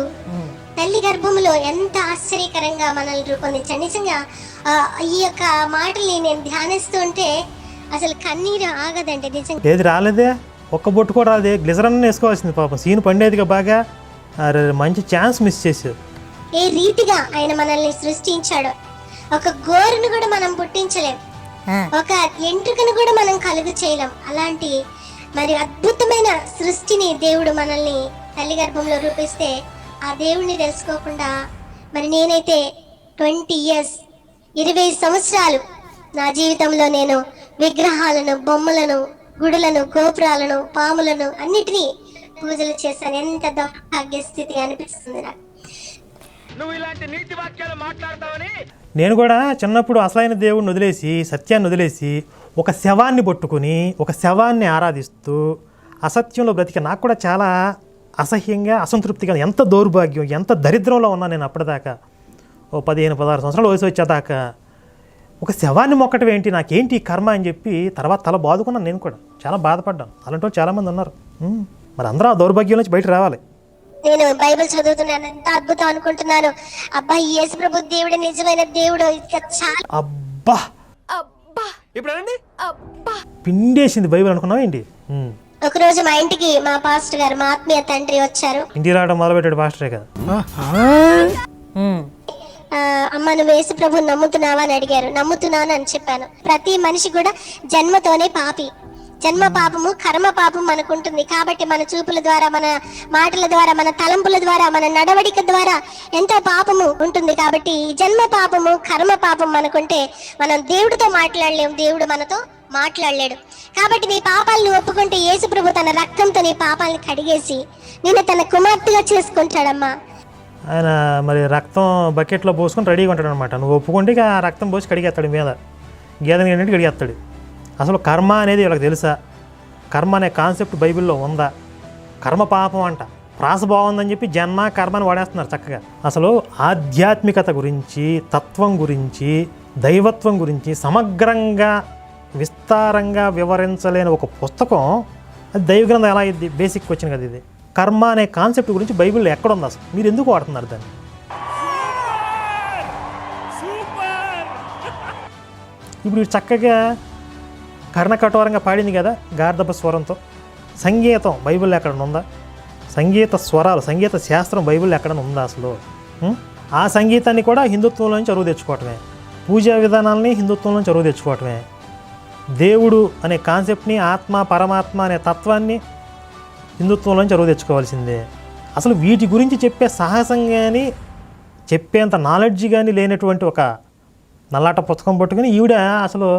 తల్లి గర్భములో ఎంత ఆశ్చర్యకరంగా మనల్ని రూపొందించాడు. నిజంగా ఈ యొక్క మాటల్ని నేను ధ్యానిస్తూ ఉంటే అసలు కన్నీరు ఆగదండి నిజంగా. ఏది రాలేదే, ఒక్క బొట్టు కూడా రాదే, గ్లిజరన్ వేసుకోవాల్సింది పాపం, సీన్ పండేదిగా బాగా. అరే మంచి ఛాన్స్ మిస్ చేసావు. ఏ రీతిగా ఆయన మనల్ని సృష్టించాడో, ఒక గోరును కూడా మనం పుట్టించలేం, ఒక ఎంట్రుకను కూడా మనం కలుగు చేయలేం. అలాంటి మరి అద్భుతమైన సృష్టిని దేవుడు మనల్ని తల్లి గర్భంలో రూపిస్తే ఆ దేవుడిని తెలుసుకోకుండా మరి నేనైతే 20 years 20 సంవత్సరాలు నా జీవితంలో నేను విగ్రహాలను, బొమ్మలను, గుడులను, గోపురాలను, పాములను అన్నిటినీ పూజలు చేశాను. ఎంత దౌర్భాగ్య స్థితి అనిపిస్తుంది నాకు. నువ్వు ఇలాంటి నీతి వాక్యాలు మాట్లాడతావని నేను కూడా చిన్నప్పుడు అసలైన దేవుడిని వదిలేసి, సత్యాన్ని వదిలేసి, ఒక శవాన్ని పట్టుకుని ఒక శవాన్ని ఆరాధిస్తూ అసత్యంలో బ్రతిక నాకు కూడా చాలా అసహ్యంగా, అసంతృప్తిగా, ఎంత దౌర్భాగ్యం, ఎంత దరిద్రంలో ఉన్నా నేను అప్పటిదాకా. ఓ 15-16 సంవత్సరాల వయసు వచ్చేదాకా ఒక శవాన్ని మొక్కటం ఏంటి, నాకేంటి కర్మ అని చెప్పి తర్వాత తల బాదుకున్నాను. నేను కూడా చాలా బాధపడ్డాను. అలాంటి వాళ్ళు చాలామంది ఉన్నారు. మరి అందరూ ఆ దౌర్భాగ్యం నుంచి బయట రావాలి. నేను బైబిల్ చదువుతున్నాను, ఎంత అద్భుతం అనుకుంటున్నాను. అబ్బా, యేసు ప్రభు దేవుడు నిజమైన దేవుడు. ఇక చాలా అబ్బా ఇప్పుడు పిండేసింది బైబిల్ అనుకున్నావా ఏంటి? ఒకరోజు మా ఇంటికి మా పాస్టర్ గారు, మా ఆత్మీయ తండ్రి వచ్చారు. ఇంటికి రావడం మొదలుపెట్టాడు పాస్టరే కదా. అమ్మ, నువ్వు యేసు ప్రభుని నమ్ముతున్నావా అని అడిగారు. నమ్ముతున్నాను అని చెప్పాను. ప్రతి మనిషి కూడా జన్మతోనే పాపి. జన్మ పాపము, కర్మ పాపం మనకుంటుంది. కాబట్టి మన చూపుల ద్వారా, మన మాటల ద్వారా, మన తలంపుల ద్వారా, మన నడవడిక ద్వారా ఎంతో పాపము ఉంటుంది. కాబట్టి ఈ జన్మ పాపము, కర్మ పాపం మనకుంటే మనం దేవుడితో మాట్లాడలేము, దేవుడు మనతో మాట్లాడలేడు. కాబట్టి నీ పాపాలను ఒప్పుకుంటే యేసు ప్రభు తన రక్తంతో నీ పాపాలను కడిగేసి నిన్ను తన కుమార్తెగా చేసుకుంటాడమ్మా. ఆయన మరి రక్తం బకెట్లో పోసుకొని రెడీగా ఉంటాడు అనమాట. నువ్వు ఒప్పుకుంటే ఇక ఆ రక్తం పోసి కడిగేస్తాడు మీద, గేదెని ఏంటంటే కడిగేస్తాడు. అసలు కర్మ అనేది వీళ్ళకి తెలుసా? కర్మ అనే కాన్సెప్ట్ బైబిల్లో ఉందా? కర్మ పాపం అంట, ప్రాస బాగుందని చెప్పి జన్మ కర్మని వాడేస్తున్నారు చక్కగా. అసలు ఆధ్యాత్మికత గురించి, తత్వం గురించి, దైవత్వం గురించి సమగ్రంగా విస్తారంగా వివరించలేని ఒక పుస్తకం అది దైవగ్రంథం ఎలా అయింది? బేసిక్ క్వశ్చన్ కదా ఇది. కర్మ అనే కాన్సెప్ట్ గురించి బైబిల్లో ఎక్కడుంది అసలు? మీరు ఎందుకు వాడుతున్నారు దాన్ని? ఇప్పుడు చక్కగా కర్ణకఠోరంగా పాడింది కదా గార్ధప స్వరంతో. సంగీతం బైబిల్లో ఎక్కడ ఉందా? సంగీత స్వరాలు, సంగీత శాస్త్రం బైబిల్లో ఎక్కడ ఉందా అసలు? ఆ సంగీతాన్ని కూడా హిందుత్వంలో నుంచి అరువు తెచ్చుకోవటమే, పూజా విధానాలని హిందుత్వంలో నుంచి అరువు తెచ్చుకోవటమే, దేవుడు అనే కాన్సెప్ట్ని, ఆత్మ పరమాత్మ అనే తత్వాన్ని హిందుత్వంలో నుంచి అరువు తెచ్చుకోవాల్సిందే. అసలు వీటి గురించి చెప్పే సాహసం కానీ, చెప్పేంత నాలెడ్జ్ కానీ లేనటువంటి ఒక నల్లాట పుస్తకం పట్టుకుని ఈవిడ అసలు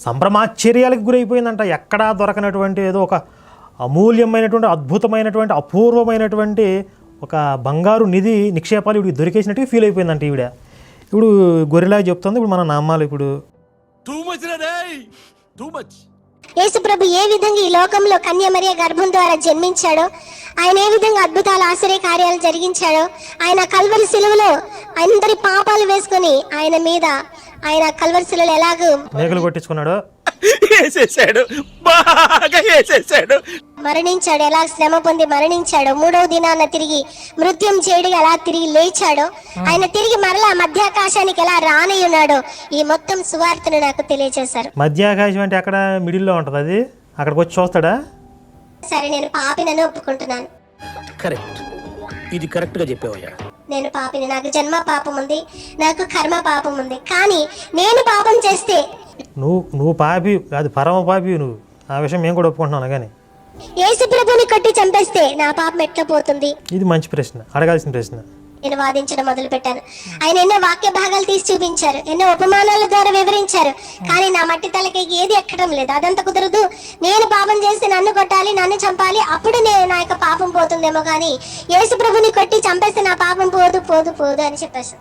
సంభ్రమాశ్చర్యాలకు గురైపోయిందంట. ఎక్కడా దొరకనటువంటి ఏదో ఒక అమూల్యమైనటువంటి, అద్భుతమైనటువంటి, అపూర్వమైనటువంటి ఒక బంగారు నిధి నిక్షేపాలు ఇవిడికి దొరికేసినట్టుగా ఫీల్ అయిపోయిందంట ఈవిడ. ఇప్పుడు గొర్రెలా చెప్తుంది. ఇప్పుడు మనం నమ్మాలి. ఇప్పుడు యేసు ప్రభు ఏ విధంగా ఈ లోకంలో కన్య మరియ గర్భం ద్వారా జన్మించాడో, ఆయన ఏ విధంగా అద్భుతాల ఆశ్చర్య కార్యాలు జరిగించాడో, ఆయన కల్వరి శిలువలో అందరి పాపాలు వేసుకొని ఆయన మీద, ఆయన కల్వరి శిలువలో ఎలాగూ మేకలు కొట్టించుకున్నాడు, మరణించాడు, ఎలా శ్రమ పొంది మరణించాడో, 3వ దినాన తిరిగి మృత్యుంజయుడిగా ఎలా తిరిగి లేచాడో, ఆయన తిరిగి మరలా మధ్యాకాశానికి ఎలా రానయ్యున్నాడో ఈ మొత్తం సువార్తను నాకు తెలియజేశారు. మధ్యాకాశం అంటే అక్కడ మిడిల్లో ఉంటుంది, అది అక్కడికి వచ్చి చూస్తాడా? సరే, నేను పాపినని ఒప్పుకుంటున్నాను. కరెక్ట్, ఇది కరెక్ట్ గా చెప్పావయ్యా. నేను పాపిని, నాకు జన్మ పాపం ఉంది, నాకు కర్మ పాపం ఉంది. కానీ నేను పాపం చేస్తే నువ్వు పాపి కాదు, పరమ పాపి నువ్వు. ఆ విషయం మేము కూడా ఒప్పుకుంటున్నాను. కానీ యేసు ప్రభుని కొట్టి చంపేస్తే నా పాపం ఎట్లా పోతుంది? ఇది మంచి ప్రశ్న, అడగాల్సిన ప్రశ్న. నేను వాదించడం మొదలు పెట్టాను. ఆయన ఎన్నో వాక్య భాగాలు తీసి చూపించారు, ఎన్నో ఉపమానాల ద్వారా వివరించారు. కానీ నా మట్టి తలకి ఏది ఎక్కడం లేదు. అదంతా కుదరదు, నేను పాపం చేస్తే నన్ను కొట్టాలి, నన్ను చంపాలి, అప్పుడు నా యొక్క పాపం పోతుందేమో. కానీ యేసు ప్రభుని కొట్టి చంపేస్తే నా పాపం పోదు పోదు పోదు అని చెప్పేసి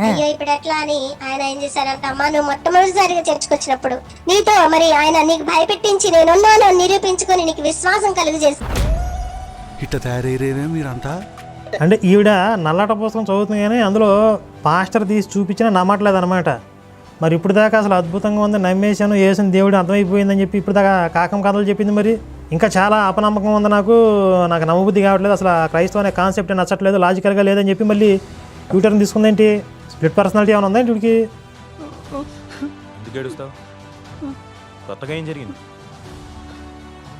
అయ్యో ఇప్పుడు ఎట్లా అని ఆయన ఏం చేశారంట, అమ్మా నువ్వు మొట్టమొదటిసారిగా చర్చకొచ్చినప్పుడు నీతో మరి ఆయన నీకు భయపెట్టించి నేనున్నాను నిరూపించుకొని నీకు విశ్వాసం కలుగజేసి ఇట్ట తయారయ్యేనే మీరంతా. అంటే ఈవిడ నల్లట పుస్తకం చదువుతుంది కానీ అందులో పాస్టర్ తీసి చూపించినా నమ్మట్లేదు అనమాట. మరి ఇప్పుడు దాకా అసలు అద్భుతంగా ఉంది, నమ్మేశాను, యేసుని దేవుడు అర్థమైపోయిందని చెప్పి ఇప్పుడు దాకా కాకం కథలు చెప్పింది. మరి ఇంకా చాలా అపనమ్మకం ఉంది, నాకు నమ్మబుద్ధి కావట్లేదు, అసలు క్రైస్తవ అనే కాన్సెప్ట్ నచ్చట్లేదు, లాజికల్గా లేదని చెప్పి మళ్ళీ ట్విట్టర్ని తీసుకుందేంటి? స్ప్లిట్ పర్సనాలిటీ ఏమైనా ఉందా వీడికి? ఎందుకు ఏడుస్తావు? కొత్తగా ఏం జరిగింది?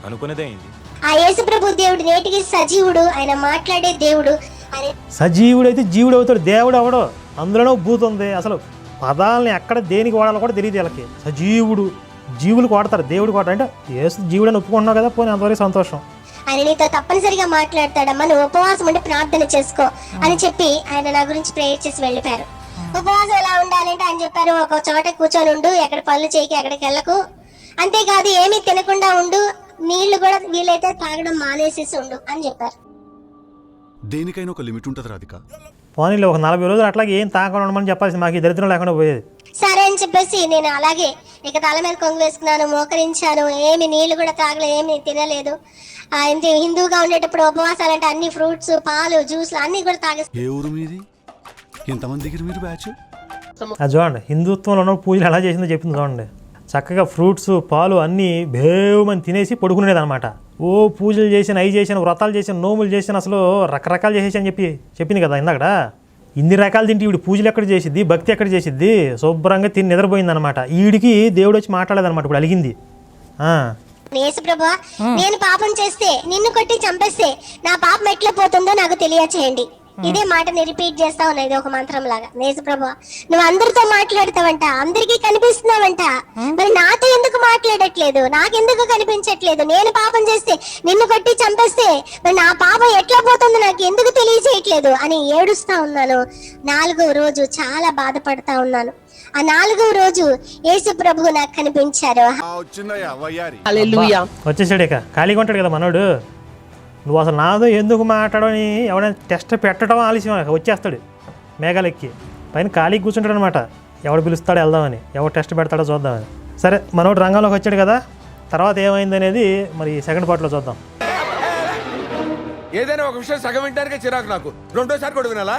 అనుకునేదే అయింది. ఆ యేసు ప్రభు దేవుడు నేటికి సజీవుడు, ఆయన మాట్లాడే దేవుడు. సజీవుడు అయితే జీవుడు అవుతాడు, దేవుడు అవడు. అందులోనూ భూతం ఉంది. అసలు పదాలని ఎక్కడ దేనికి వాడాలో కూడా తెలియదు వీళ్ళకి. సజీవుడు, జీవులు కొడతారు, దేవుడు కొడతారు. అంటే యేసు జీవుడు అని ఒప్పుకుంటున్నావు కదా, పోనీ అంతవరకు సంతోషం. ఆయన నీతో తప్పనిసరిగా మాట్లాడతాడమ్మా, నువ్వు ఉపవాసం ఉండి ప్రార్థన చేసుకో అని చెప్పి ఆయన నా గురించి ప్రేయర్ చేసి వెళ్ళిపోయారు. ఉపవాసం ఎలా ఉండాలంటే ఆయన చెప్పారు, ఒక చోట కూర్చొని ఉండు, ఎక్కడ పనులు చేయకి, ఎక్కడికి వెళ్ళకు, అంతేకాదు ఏమీ తినకుండా ఉండు, నీళ్లు కూడా వీలైతే తాగడం మానేసేసి ఉండు అని చెప్పారు. దేనికైనా ఒక లిమిట్ ఉంటుంది రాధిక. పోనీలో ఒక 40 రోజులు అట్లాగే ఏం తాగకుండా ఉండమని చెప్పాల్సింది, మాకు ఈ దరిద్రం లేకుండా పోయేది. సరే అని చెప్పేసి నేను అలాగే ఇక తల మీద కొంగు వేసుకున్నాను, మోకరించాను, ఏమి నీళ్లు కూడా తాగలేదు, ఏమి తినలేదు. ఇంత హిందూగా ఉండేటప్పుడు ఉపవాసాలంటే అన్ని ఫ్రూట్స్, పాలు, జ్యూస్లు అన్ని కూడా తాగేస్తాను. ఏ ఊరు మీది? ఎంతమంది దగ్గర మీరు బ్యాచ్? అది చూడండి, హిందుత్వంలో ఉన్న పూజలు ఎలా చేసిందో చెప్పింది చూడండి. చక్కగా ఫ్రూట్స్, పాలు అన్నీ భేవమని తినేసి పడుకునేది అనమాట. ఓ పూజలు చేసిన, అవి చేసిన, వ్రతాలు చేసిన, నోములు చేసిన, అసలు రకరకాలు చేసేసి అని చెప్పింది కదా ఇందాక. ఇన్ని రకాలు తింటే ఈవిడ పూజలు ఎక్కడ చేసిద్ది, భక్తి ఎక్కడ చేసిద్ది? శుభ్రంగా తిని నిద్రపోయింది అనమాట. ఈవిడికి దేవుడు వచ్చి మాట్లాడేదనమాట. ఇప్పుడు అలిగింది. యేసు ప్రభువా, నేను పాపం చేస్తే, నిన్ను కొట్టి చంపేస్తే నా పాపం ఎట్లా పోతుందో నాకు తెలియచేయండి. ఇదే మాటని రిపీట్ చేస్తా ఉన్నా, ఇది ఒక మంత్రం లాగా. యేసు ప్రభువా, నువ్వు అందరితో మాట్లాడతావంట, అందరికీ కనిపిస్తున్నావంట, మరి నాతో ఎందుకు మాట్లాడట్లేదు, నాకెందుకు కనిపించట్లేదు? నేను పాపం చేస్తే, నిన్ను కొట్టి చంపేస్తే మరి నా పాపం ఎట్లా పోతుందో నాకు ఎందుకు తెలియచేయట్లేదు అని ఏడుస్తా ఉన్నాను. 4వ రోజు చాలా బాధపడతా ఉన్నాను. ఆ 4వ రోజు యేసు ప్రభువు నాకు కనిపించారు. హల్లెలూయా. వచ్చేసాడు, ఇక ఖాళీగా ఉంటాడు కదా మనోడు. నువ్వు అసలు నాతో ఎందుకు మాట్లాడని ఎవడైనా టెస్ట్ పెట్టడం ఆలస్యం, వచ్చేస్తాడు మేఘాలెక్కి పైన ఖాళీకి కూర్చుంటాడు అనమాట. ఎవడు పిలుస్తాడో వెళ్దామని, ఎవడు టెస్ట్ పెడతాడో చూద్దామని. సరే, మనోడు రంగంలోకి వచ్చాడు కదా, తర్వాత ఏమైంది అనేది మరి సెకండ్ పార్ట్లో చూద్దాం. ఏదైనా ఒక విషయం సగం వింటానికే చిరాకు నాకు, రెండోసారి కూడా వినాలా?